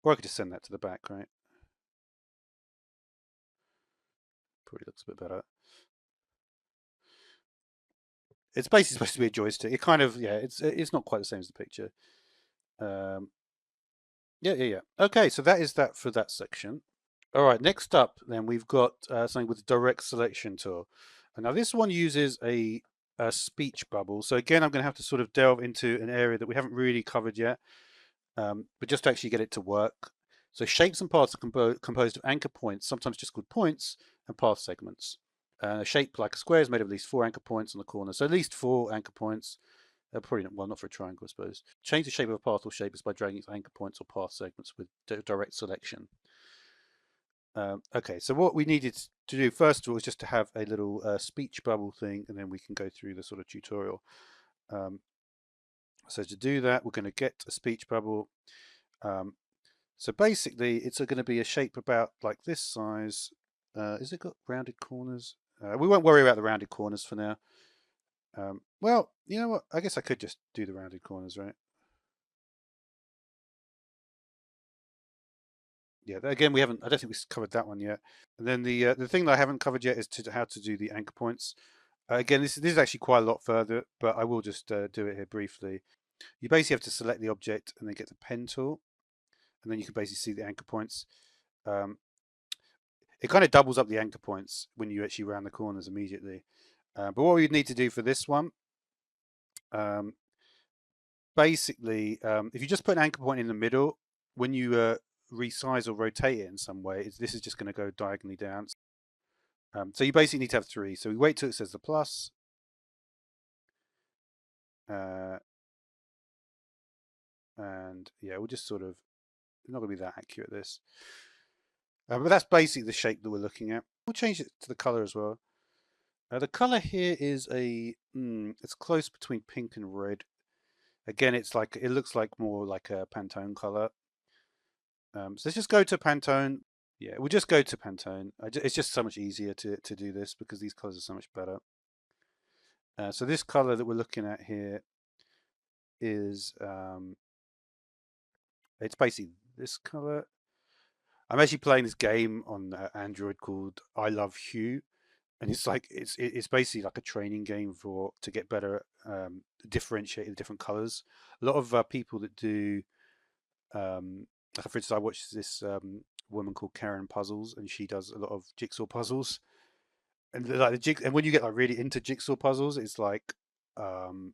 Or I could just send that to the back, right? Probably looks a bit better. It's basically supposed to be a joystick. It kind of, yeah, it's not quite the same as the picture. Yeah. Okay, so that is that for that section. All right, next up then we've got something with the direct selection tool. And now this one uses a speech bubble. So again, I'm going to have to sort of delve into an area that we haven't really covered yet, but just to actually get it to work. So shapes and paths are composed of anchor points, sometimes just called points, and path segments. A shape like a square is made of at least 4 anchor points on the corner. So at least 4 anchor points. Probably not, well, not for a triangle, I suppose. Change the shape of a path or shape is by dragging its anchor points or path segments with direct selection. Okay, so what we needed to do first of all is just to have a little speech bubble thing, and then we can go through the sort of tutorial. So to do that, we're going to get a speech bubble. So basically, it's going to be a shape about like this size. Is it got rounded corners? We won't worry about the rounded corners for now. Well, you know what? I guess I could just do the rounded corners, right? Yeah, again, we haven't. I don't think we've covered that one yet. And then the thing that I haven't covered yet is how to do the anchor points. Again, this is actually quite a lot further, but I will just do it here briefly. You basically have to select the object and then get the pen tool, and then you can basically see the anchor points. Um, it kind of doubles up the anchor points when you actually round the corners immediately. But what we'd need to do for this one, um, basically, if you just put an anchor point in the middle, when you resize or rotate it in some way, this is just going to go diagonally down. So you basically need to have 3. So we wait till it says the plus. And yeah, we'll just sort of, not going to be that accurate, this. But that's basically the shape that we're looking at. We'll change it to the color as well. The color here is it's close between pink and red. Again, it looks like more like a Pantone color. So let's just go to Pantone. Yeah, we'll just go to Pantone. It's just so much easier to do this because these colors are so much better. So this color that we're looking at here is, it's basically this color. I'm actually playing this game on Android called I Love Hue, and it's like it's basically like a training game to get better, differentiate the different colors. A lot of people that do, like for instance, I watched this woman called Karen Puzzles, and she does a lot of jigsaw puzzles. And like and when you get like really into jigsaw puzzles, it's um,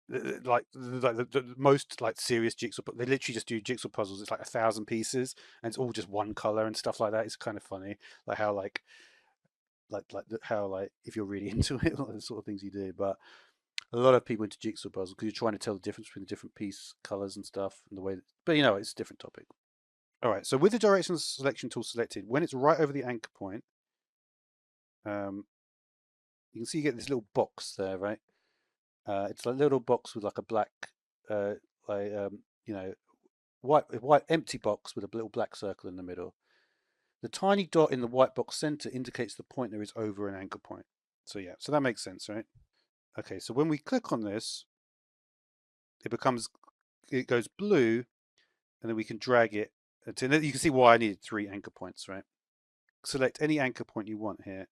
the most like serious jigsaw, but they literally just do jigsaw puzzles. It's like 1,000 pieces, and it's all just one color and stuff like that. It's kind of funny, like how how if you're really into it, like the sort of things you do. But a lot of people into jigsaw puzzles because you're trying to tell the difference between the different piece colors and stuff and the way. But it's a different topic. All right. So with the direction selection tool selected, when it's right over the anchor point, um, you can see you get this little box there, right? It's a little box with like a black, uh, like white empty box with a little black circle in the middle. The tiny dot in the white box center indicates the pointer is over an anchor point. So yeah, so that makes sense, right? Okay, so when we click on this, it goes blue, and then we can drag it. You can see why I needed 3 anchor points, right? Select any anchor point you want here.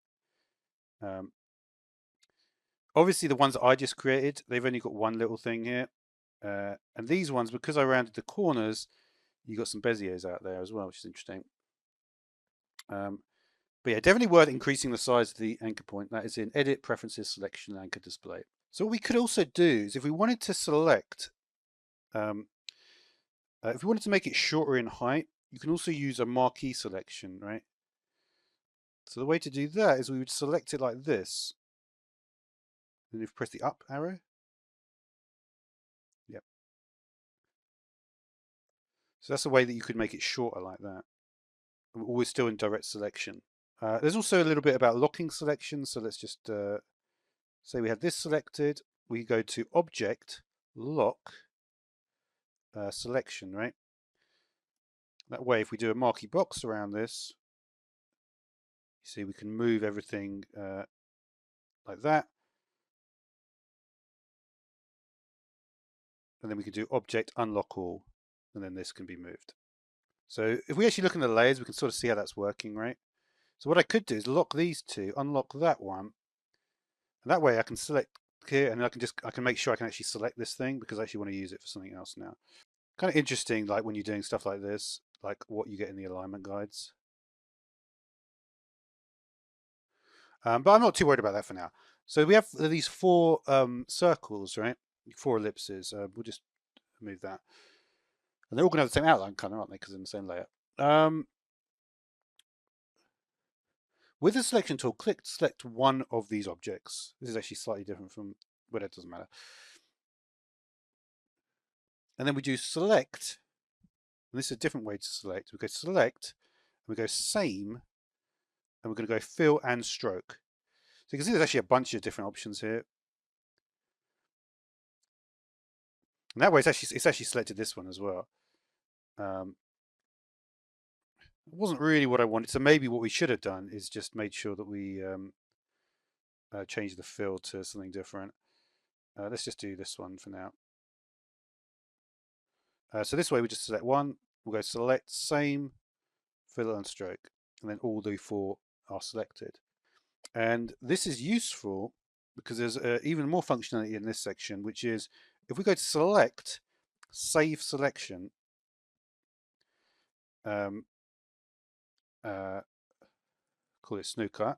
Um, obviously, the ones that I just created, they've only got one little thing here. And these ones, because I rounded the corners, you got some Beziers out there as well, which is interesting. But yeah, definitely worth increasing the size of the anchor point. That is in Edit, Preferences, Selection, Anchor Display. So what we could also do is if we wanted to select, if we wanted to make it shorter in height, you can also use a marquee selection, right? So the way to do that is we would select it like this. Then if you press the up arrow. Yep. So that's a way that you could make it shorter like that. Always still in direct selection. There's also a little bit about locking selection. So let's just say we have this selected. We go to Object, Lock, Selection, right? That way, if we do a marquee box around this, you see we can move everything like that. And then we can do Object, Unlock All, and then this can be moved. So if we actually look in the layers, we can sort of see how that's working, right? So what I could do is lock these two, unlock that one, and that way I can select here, and I can make sure I can actually select this thing because I actually want to use it for something else now. Kind of interesting, like when you're doing stuff like this, like what you get in the alignment guides. But I'm not too worried about that for now. So we have these four circles, right? 4 ellipses. We'll just move that. And they're all going to have the same outline color, aren't they? Because they're in the same layer. With the selection tool, select one of these objects. This is actually slightly different from, but it doesn't matter. And then we do select. And this is a different way to select. We go select, and we go same, and we're going to go fill and stroke. So you can see there's actually a bunch of different options here. And that way it's actually selected this one as well. It wasn't really what I wanted. So maybe what we should have done is just made sure that we change the fill to something different. Let's just do this one for now. So this way we just select one, we'll go select, same, fill and stroke, and then all the 4 are selected. And this is useful because there's even more functionality in this section, which is if we go to select, save selection, call it snooker.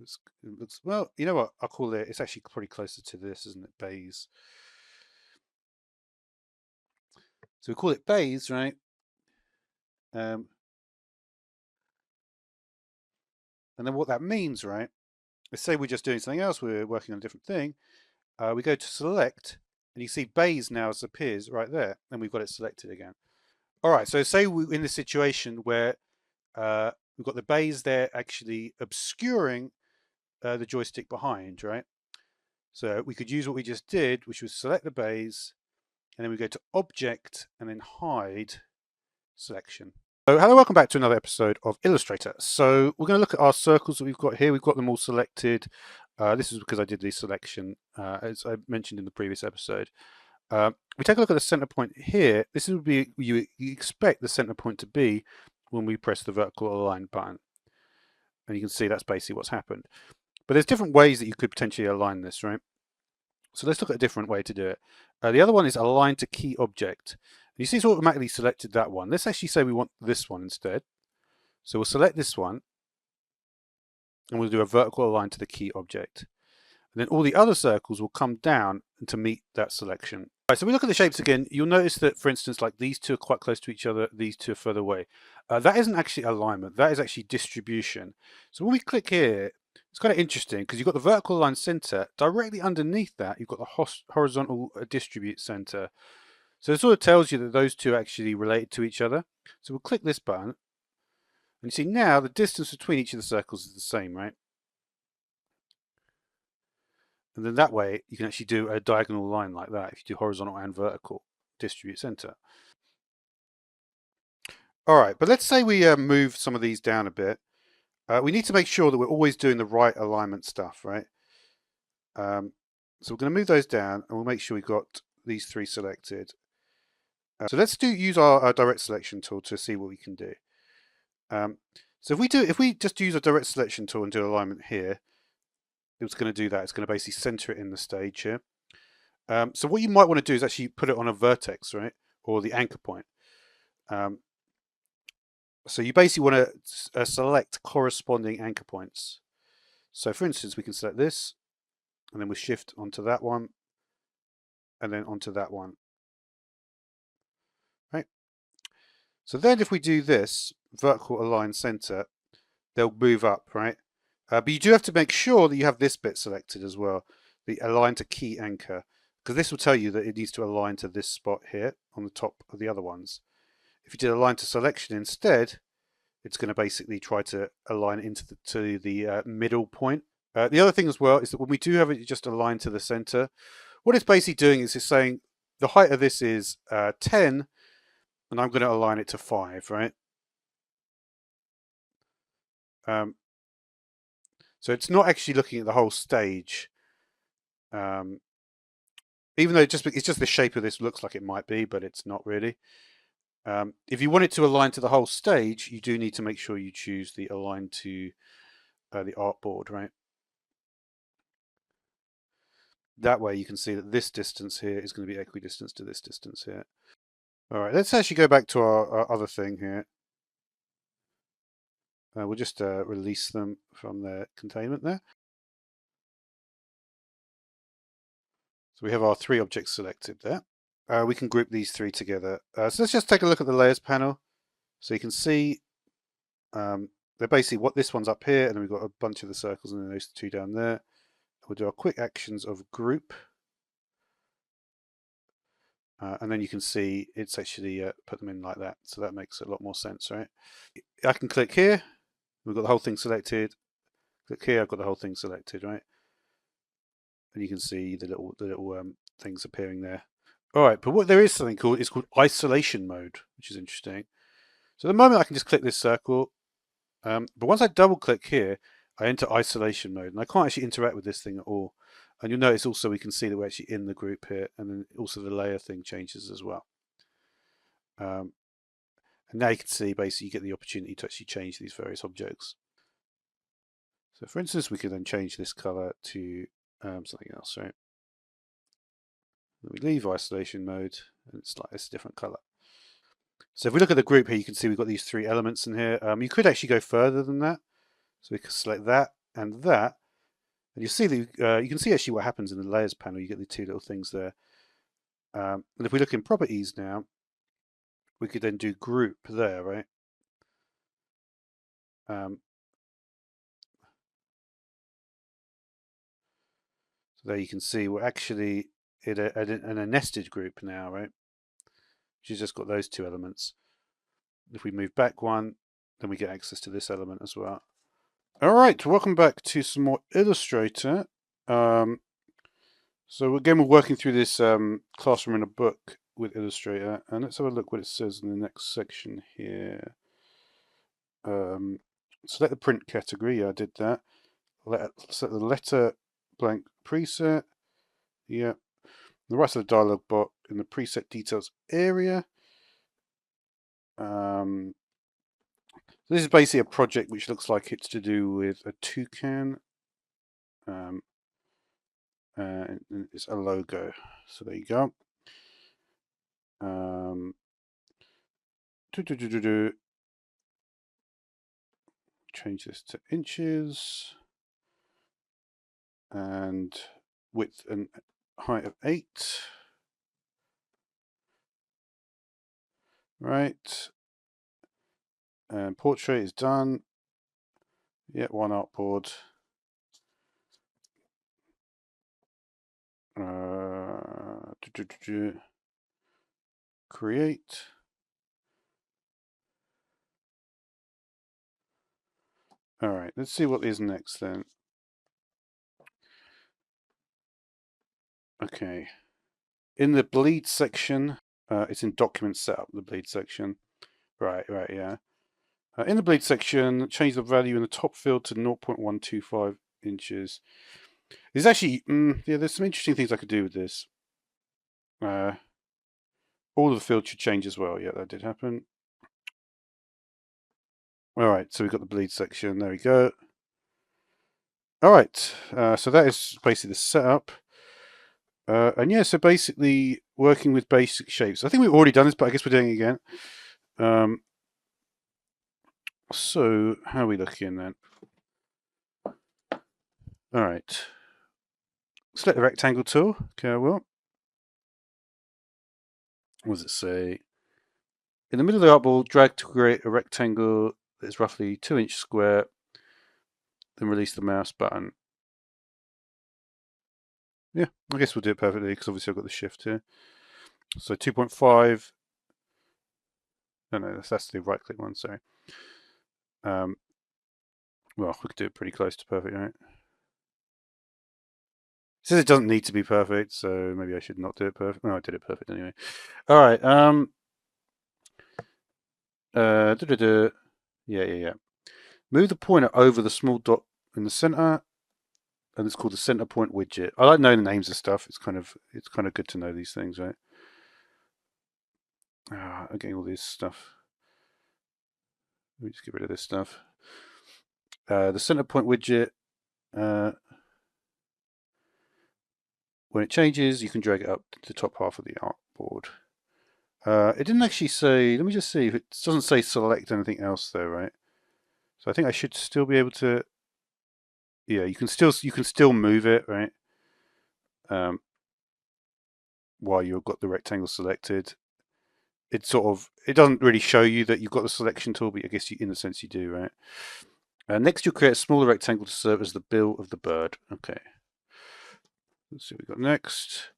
It looks, well, you know what? I'll call it, it's actually pretty closer to this, isn't it? Bays. So we call it bays, right? And then what that means, right? Let's say we're just doing something else, we're working on a different thing. We go to select, and you see bays now appears right there, and we've got it selected again. All right, so say we're in this situation where we've got the bays there actually obscuring the joystick behind, right? So we could use what we just did, which was select the bays, and then we go to object and then hide selection. So hello, welcome back to another episode of Illustrator. So we're going to look at our circles that we've got here. We've got them all selected. This is because I did the selection, as I mentioned in the previous episode. We take a look at the center point here. This would be you expect the center point to be when we press the vertical align button. And you can see that's basically what's happened. But there's different ways that you could potentially align this, right? So let's look at a different way to do it. The other one is align to key object. You see it's automatically selected that one. Let's actually say we want this one instead. So we'll select this one and we'll do a vertical align to the key object. And then all the other circles will come down to meet that selection. All right, so we look at the shapes again. You'll notice that, for instance, like these two are quite close to each other. These two are further away. That isn't actually alignment. That is actually distribution. So when we click here, it's kind of interesting because you've got the vertical align center. Directly underneath that, you've got the horizontal distribute center. So it sort of tells you that those two are actually related to each other. So we'll click this button. And you see now the distance between each of the circles is the same, right? And then that way you can actually do a diagonal line like that if you do horizontal and vertical, distribute center. All right, but let's say we move some of these down a bit. We need to make sure that we're always doing the right alignment stuff, right? So we're going to move those down and we'll make sure we've got these 3 selected. So let's use our direct selection tool to see what we can do. So if we just use a direct selection tool and do alignment here, it's going to do that. It's going to basically center it in the stage here. So what you might want to do is actually put it on a vertex, right? Or the anchor point. So you basically want to select corresponding anchor points. So for instance, we can select this, and then we shift onto that one, and then onto that one. Right? So then if we do this, vertical align center, they'll move up, right? But you do have to make sure that you have this bit selected as well, the align to key anchor, because this will tell you that it needs to align to this spot here on the top of the other ones. If you did align to selection instead, it's going to basically try to align into the middle point. The other thing as well is that when we do have it just aligned to the center, what it's basically doing is it's saying the height of this is 10, and I'm going to align it to 5, right? So it's not actually looking at the whole stage. Even though it's just the shape of this looks like it might be, but it's not really. If you want it to align to the whole stage, you do need to make sure you choose the align to the artboard, right? That way you can see that this distance here is going to be equidistant to this distance here. All right, let's actually go back to our other thing here. We'll just release them from their containment there. So we have our 3 objects selected there. We can group these 3 together. So let's just take a look at the layers panel. So you can see they're basically what this one's up here, and then we've got a bunch of the circles and then those 2 down there. We'll do our quick actions of group. And then you can see it's actually put them in like that. So that makes a lot more sense, right? I can click here. We've got the whole thing selected. Click here, I've got the whole thing selected, right? And you can see the little things appearing there. All right, but what there is something called, it's called isolation mode, which is interesting. So at the moment I can just click this circle, but once I double click here, I enter isolation mode, and I can't actually interact with this thing at all. And you'll notice also we can see that we're actually in the group here, and then also the layer thing changes as well. And now you can see basically you get the opportunity to actually change these various objects. So for instance, we could then change this color to something else, right? Then we leave isolation mode, and it's like this different color. So if we look at the group here, you can see we've got these 3 elements in here. You could actually go further than that. So we can select that and that. And you see that you can see actually what happens in the layers panel. You get the 2 little things there. And if we look in properties now, we could then do group there, right? So there you can see we're actually in a nested group now, right? Which has just got those 2 elements. If we move back 1, then we get access to this element as well. All right, welcome back to some more Illustrator. So again, we're working through this classroom in a book with Illustrator, and let's have a look what it says in the next section here. Select the print category. Yeah, I did that. Set the letter blank preset. Yeah. The right side of the dialog box in the preset details area. This is basically a project which looks like it's to do with a toucan. And it's a logo. So there you go. Change this to inches and width and height of 8. Right. And portrait is done. Yeah, 1 artboard. Create. All right, let's see what is next then. Okay. In the bleed section, it's in document setup, the bleed section. Right, yeah. In the bleed section, change the value in the top field to 0.125 inches. There's actually, yeah, there's some interesting things I could do with this. All of the fields should change as well. Yeah, that did happen. All right, so we've got the bleed section. There we go. All right, so that is basically the setup. And yeah, so basically working with basic shapes. I think we've already done this, but I guess we're doing it again. So how are we looking then? All right. Select the rectangle tool. Okay, I will. What does it say? In the middle of the artboard, drag to create a rectangle that is roughly 2-inch square. Then release the mouse button. Yeah, I guess we'll do it perfectly because obviously I've got the shift here. So 2.5. No, that's the right click one, sorry. Well, we could do it pretty close to perfect, right? It says it doesn't need to be perfect, so maybe I should not do it perfect. No, I did it perfect anyway. All right. Yeah. Move the pointer over the small dot in the center, and it's called the center point widget. I like knowing the names of stuff. It's kind of good to know these things, right? I'm getting all this stuff. Let me just get rid of this stuff. The center point widget. When it changes, you can drag it up to the top half of the artboard. It didn't actually say, let me just see if it doesn't say select anything else though, right? So I think I should still be able to, yeah, you can still move it, right? while you've got the rectangle selected. It doesn't really show you that you've got the selection tool, but I guess in a sense you do, right? Next, you'll create a smaller rectangle to serve as the bill of the bird. Okay. Let's see what we've got next.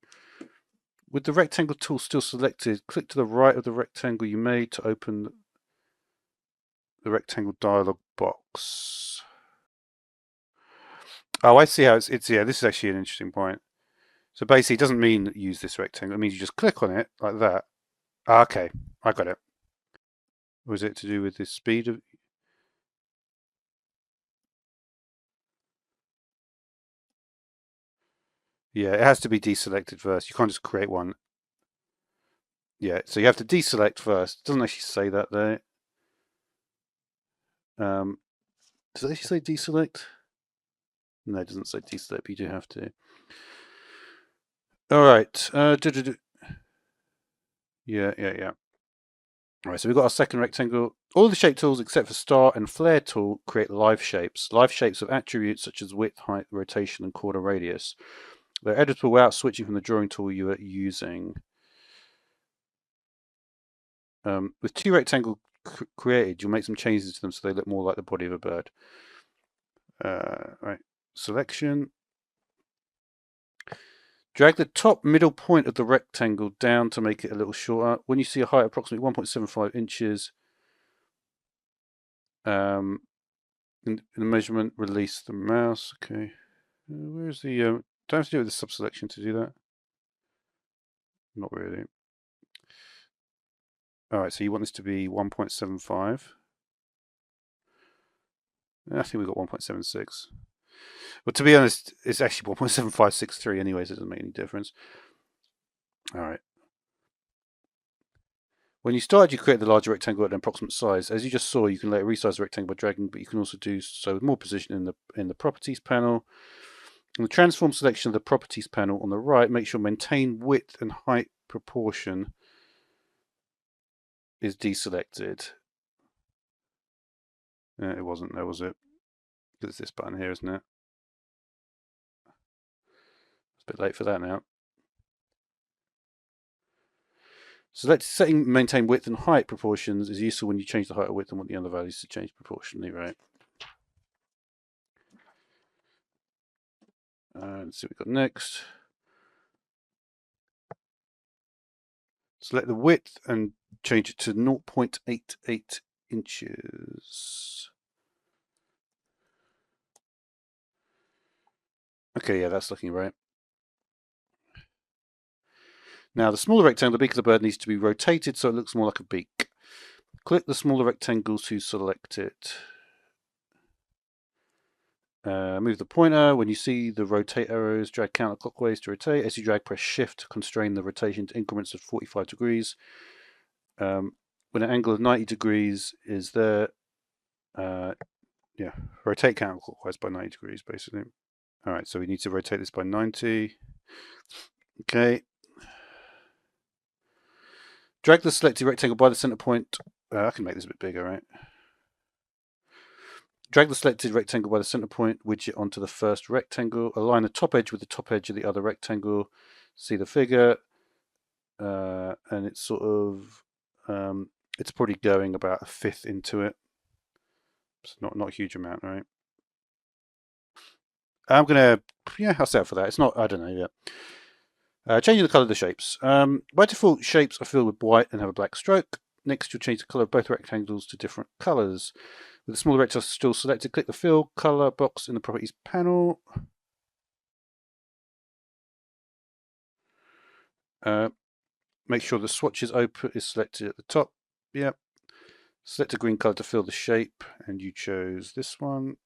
With the rectangle tool still selected, click to the right of the rectangle you made to open the rectangle dialog box. Oh, I see how yeah, this is actually an interesting point. So basically, it doesn't mean use this rectangle. It means you just click on it like that. Okay, I got it. Was it to do with the speed of? Yeah, it has to be deselected first. You can't just create one. Yeah, so you have to deselect first. It doesn't actually say that there. Does it actually say deselect? No, it doesn't say deselect, but you do have to. All right. Yeah. All right, so we've got our second rectangle. All the shape tools except for star and flare tool create live shapes. Live shapes of attributes such as width, height, rotation, and corner radius. They're editable without switching from the drawing tool you are using. With two rectangles created, you'll make some changes to them so they look more like the body of a bird. Right, selection. Drag the top middle point of the rectangle down to make it a little shorter. When you see a height of approximately 1.75 inches, in the measurement, release the mouse. Okay, where's the? Don't have to do with the sub-selection to do that. Not really. All right, so you want this to be 1.75. I think we've got 1.76. But to be honest, it's actually 1.7563 anyways. So it doesn't make any difference. All right. When you started, you create the larger rectangle at an approximate size. As you just saw, you can later resize the rectangle by dragging, but you can also do so with more precision in the properties panel. In the transform selection of the properties panel on the right, make sure maintain width and height proportion is deselected. It wasn't, there was it? It's this button here, isn't it? It's a bit late for that now. Setting maintain width and height proportions is useful when you change the height or width and want the other values to change proportionally, right? Let's see what we've got next. Select the width and change it to 0.88 inches. Okay, yeah, that's looking right. Now, the smaller rectangle, the beak of the bird needs to be rotated so it looks more like a beak. Click the smaller rectangle to select it. Move the pointer. When you see the rotate arrows, drag counterclockwise to rotate. As you drag, press shift to constrain the rotation to increments of 45 degrees. When an angle of 90 degrees is there, yeah, rotate counterclockwise by 90 degrees, basically. All right, so we need to rotate this by 90. Okay. Drag the selected rectangle by the center point. I can make this a bit bigger, right? Drag the selected rectangle by the center point widget onto the first rectangle. Align the top edge with the top edge of the other rectangle. See the figure, and it's sort of it's probably going about a fifth into it. It's not a huge amount, right? I'm gonna I'll settle for that. It's not, I don't know yet. Changing the color of the shapes. By default, shapes are filled with white and have a black stroke. Next, you'll change the color of both rectangles to different colors. With the smaller rectangle still selected, click the fill color box in the properties panel. Make sure the swatches output is selected at the top. Yep. Select a green color to fill the shape, and you chose this one.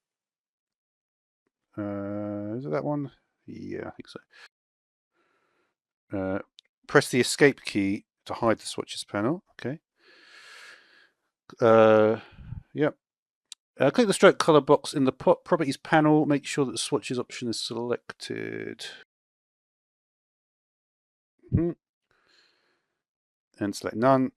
Is it that one? Yeah, I think so. Press the escape key to hide the swatches panel. Okay. Yep. Click the stroke color box in the properties panel. Make sure that the swatches option is selected. And select none.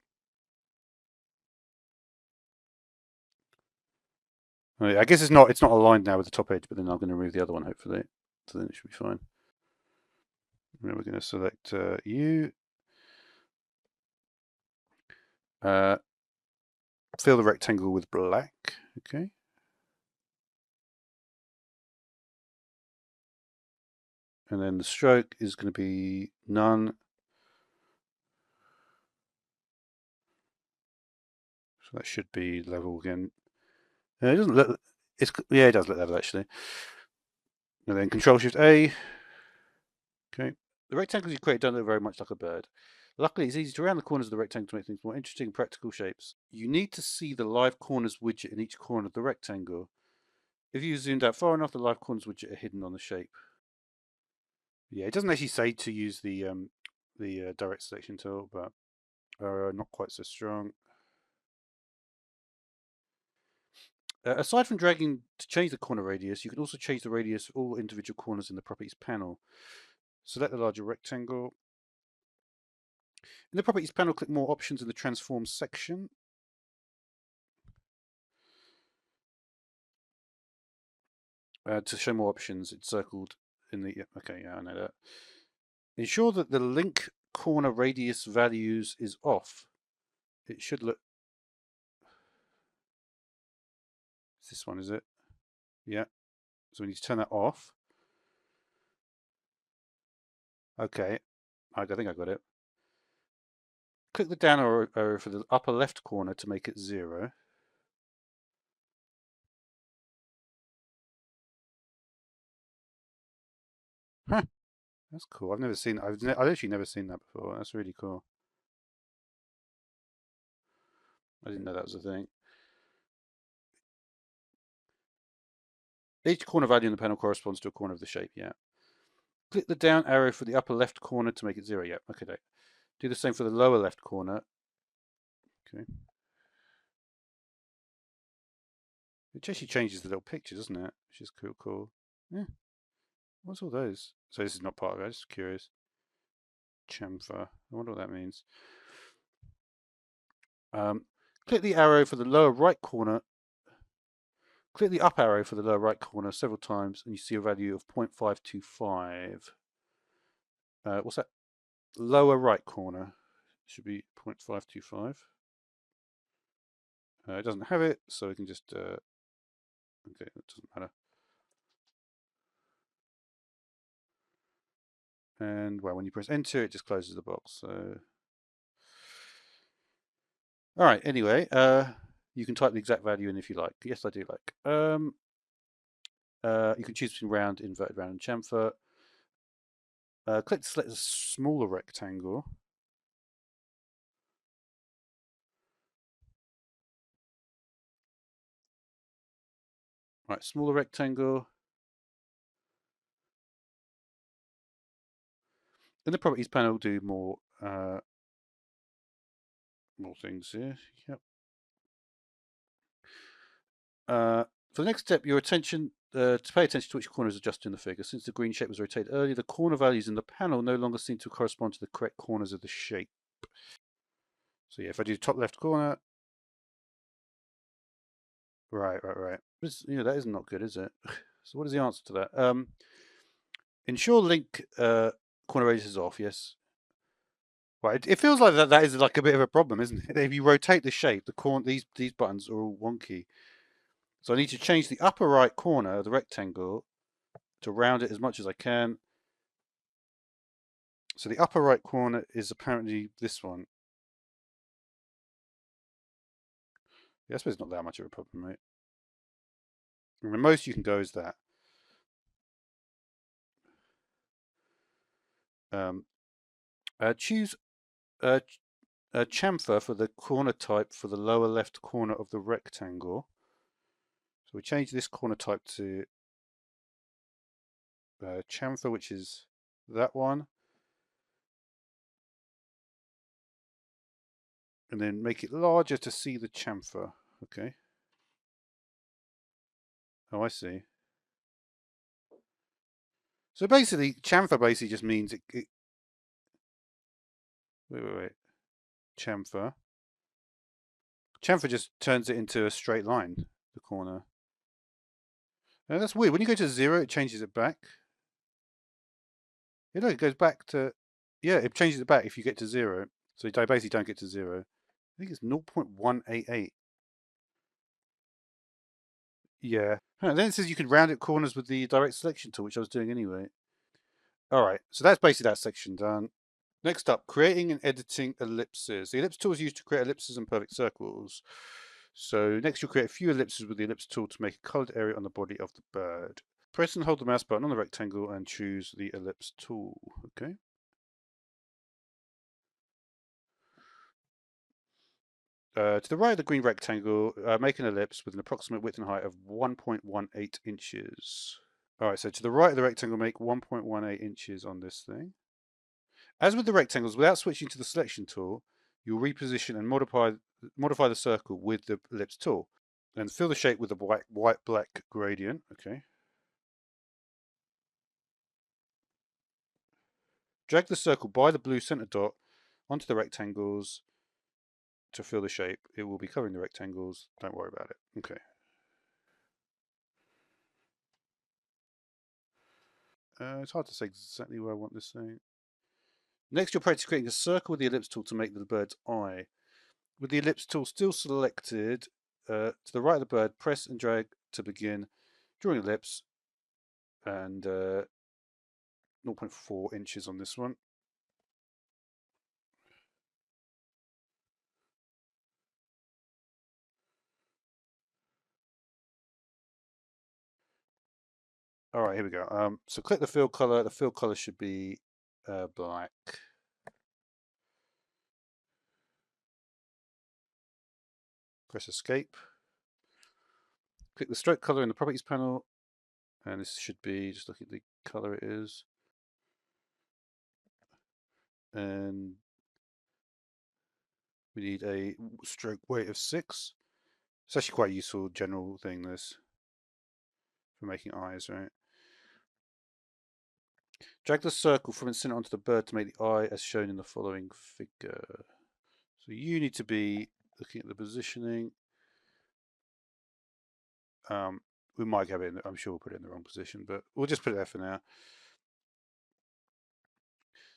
I guess it's not aligned now with the top edge, but then I'm going to remove the other one hopefully. So then it should be fine. And then we're going to select U. Fill the rectangle with black. Okay. And then the stroke is going to be none. So that should be level again. It doesn't look. Yeah, it does look level actually. And then Control Shift A. Okay. The rectangles you create don't look very much like a bird. Luckily, it's easy to round the corners of the rectangle to make things more interesting and practical shapes. You need to see the live corners widget in each corner of the rectangle. If you zoomed out far enough, the live corners widget are hidden on the shape. Yeah, it doesn't actually say to use the direct selection tool, but not quite so strong. Aside from dragging to change the corner radius, you can also change the radius of all individual corners in the properties panel. Select the larger rectangle. In the properties panel, click more options in the transform section. To show more options, it's circled in the, okay, yeah, I know that. Ensure that the link corner radius values is off. It should look, it's this one, is it? Yeah, so we need to turn that off. Okay, I think I got it. Click the down arrow for the upper left corner to make it 0. Huh, that's cool. I've never seen, I've actually never seen that before. That's really cool. I didn't know that was a thing. Each corner value in the panel corresponds to a corner of the shape, yeah. Click the down arrow for the upper left corner to make it 0, yeah, okay. Do the same for the lower left corner. Okay. It actually changes the little picture, doesn't it? Which is cool. Yeah. What's all those? So this is not part of it, I'm just curious. Chamfer. I wonder what that means. Click the arrow for the lower right corner. Click the up arrow for the lower right corner several times and you see a value of 0.525. What's that? Lower right corner. Should be 0.525. It doesn't have it, so we can just, okay, that doesn't matter. And well, when you press enter, it just closes the box. So, all right. Anyway, you can type the exact value in if you like. Yes, I do like. You can choose between round, inverted round, and chamfer. Click to select a smaller rectangle. Right, smaller rectangle. In the properties panel, do more things here. Yep. For the next step, your attention to pay attention to which corner is adjusted in the figure. Since the green shape was rotated earlier, the corner values in the panel no longer seem to correspond to the correct corners of the shape. So yeah, if I do top left corner, right. That is not good, is it? So what is the answer to that? Ensure link corner radius is off. Yes. Right. It feels like that is like a bit of a problem, isn't it? If you rotate the shape, these buttons are all wonky. So I need to change the upper right corner of the rectangle to round it as much as I can. So the upper right corner is apparently this one. Yeah, I suppose it's not that much of a problem, right? And the most you can go is that. Choose a chamfer for the corner type for the lower left corner of the rectangle. So we change this corner type to chamfer, which is that one. And then make it larger to see the chamfer. Okay. Oh, I see. So basically, chamfer basically just means wait. Chamfer. Chamfer just turns it into a straight line, the corner. Now that's weird. When you go to 0, it changes it back. You know, it goes back to, yeah, it changes it back if you get to 0. So you basically don't get to 0. I think it's 0.188. Yeah. And then it says you can round it corners with the direct selection tool, which I was doing anyway. All right, so that's basically that section done. Next up, creating and editing ellipses. The ellipse tool is used to create ellipses and perfect circles. So next you'll create a few ellipses with the ellipse tool to make a coloured area on the body of the bird. Press and hold the mouse button on the rectangle and choose the ellipse tool. Okay. To the right of the green rectangle, make an ellipse with an approximate width and height of 1.18 inches. All right, so to the right of the rectangle, make 1.18 inches on this thing. As with the rectangles, without switching to the selection tool, you'll reposition and modify the circle with the ellipse tool. And fill the shape with the white-black gradient. Okay. Drag the circle by the blue center dot onto the rectangles to fill the shape. It will be covering the rectangles. Don't worry about it. Okay. It's hard to say exactly where I want this thing. Next, you'll practice creating a circle with the ellipse tool to make the bird's eye. With the ellipse tool still selected, to the right of the bird, press and drag to begin drawing ellipse, and 0.4 inches on this one. All right, here we go. So click the fill color. The fill color should be black. Press escape. Click the stroke color in the properties panel, and this should be, just look at the color it is. And we need a stroke weight of 6. It's actually quite a useful general thing, this, for making eyes, right? Drag the circle from its center onto the bird to make the eye as shown in the following figure. So you need to be looking at the positioning. We might have it I'm sure we'll put it in the wrong position, but we'll just put it there for now.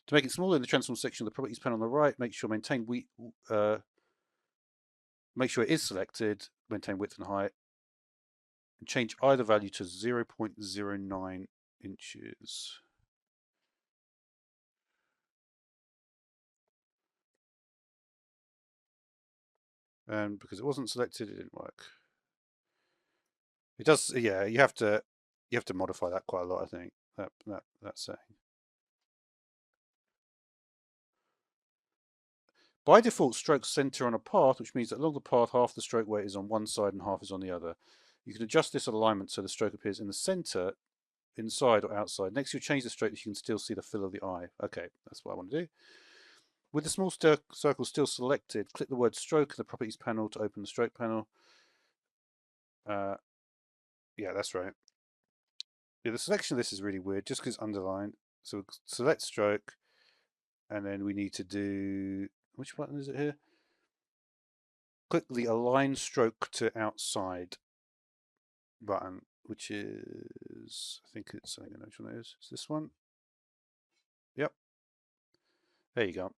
To make it smaller in the transform section of the properties panel on the right, make sure it is selected, maintain width and height, and change either value to 0.09 inches. And because it wasn't selected, it didn't work. It does, yeah. You have to modify that quite a lot, I think. That setting. By default, strokes center on a path, which means that along the path, half the stroke weight is on one side and half is on the other. You can adjust this alignment so the stroke appears in the center, inside or outside. Next, you'll change the stroke so you can still see the fill of the eye. Okay, that's what I want to do. With the small circle still selected, click the word stroke in the properties panel to open the stroke panel. Yeah, that's right. Yeah, the selection of this is really weird just because it's underlined. So select stroke, and then we need to do, which button is it here? Click the align stroke to outside button, which is, I think it's, I don't know which one it is. It's this one. Yep. There you go.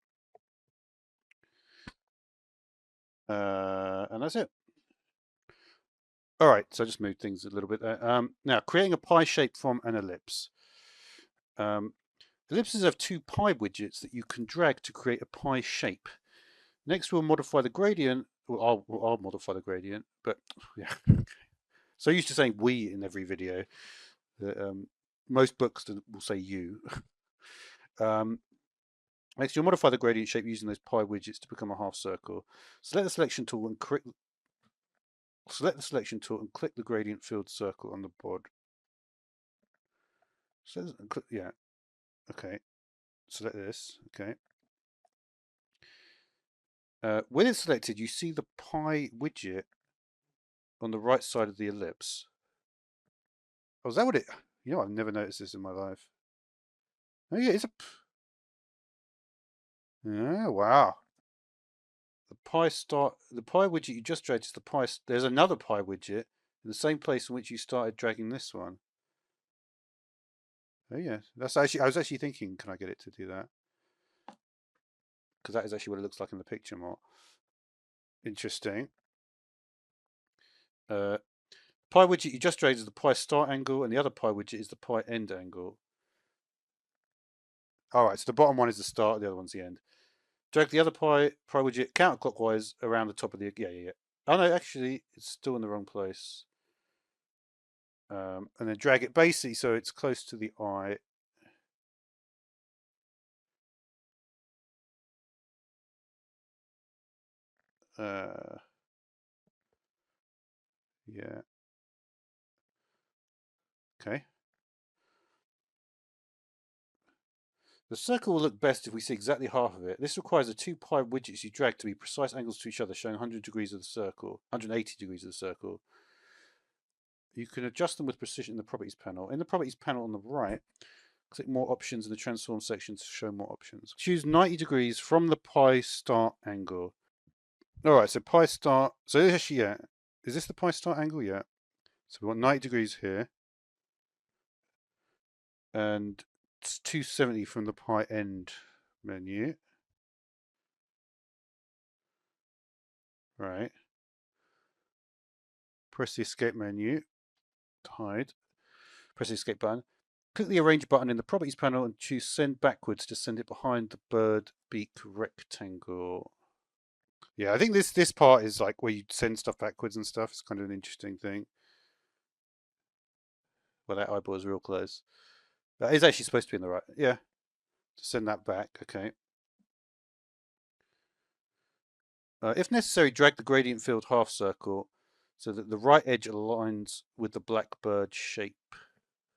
And that's it. All right, so I just moved things a little bit there. Now, creating a pie shape from an ellipse. Ellipses have two pie widgets that you can drag to create a pie shape. Next, we'll modify the gradient. Well, I'll modify the gradient, but yeah. So used to saying we in every video. That, most books will say you. Next, you'll modify the gradient shape using those pie widgets to become a half circle. Select the selection tool and click the gradient filled circle on the board. So, yeah, okay. Select this, okay. When it's selected, you see the pie widget on the right side of the ellipse. Oh, is that what it? You know, I've never noticed this in my life. Oh yeah, it's a. Yeah, wow. The pie widget you just dragged is the pie. There's another pie widget in the same place in which you started dragging this one. Oh yeah, that's actually, I was actually thinking, can I get it to do that? Because that is actually what it looks like in the picture more. Interesting. Pi widget you just dragged is the pi start angle, and the other pi widget is the pi end angle. All right, so the bottom one is the start, the other one's the end. Drag the other pi widget counterclockwise around the top of the, yeah. Oh no, actually, it's still in the wrong place. And then drag it basically so it's close to the eye. Yeah. Okay. The circle will look best if we see exactly half of it. This requires the two pi widgets you drag to be precise angles to each other, showing 100 degrees of the circle, 180 degrees of the circle. You can adjust them with precision in the properties panel. In the properties panel on the right, click more options in the transform section to show more options. Choose 90 degrees from the pi start angle. All right, so pi start. So actually, yeah, is this the pi start angle? Yeah. So we want 90 degrees here, and it's 270 from the pi end menu. Right. Press the escape menu to hide. Press the escape button. Click the arrange button in the properties panel and choose send backwards to send it behind the bird beak rectangle. Yeah, I think this part is like where you send stuff backwards and stuff. It's kind of an interesting thing. Well, that eyeball is real close. That is actually supposed to be in the right. Yeah, to send that back. Okay. If necessary, drag the gradient field half circle so that the right edge aligns with the blackbird shape.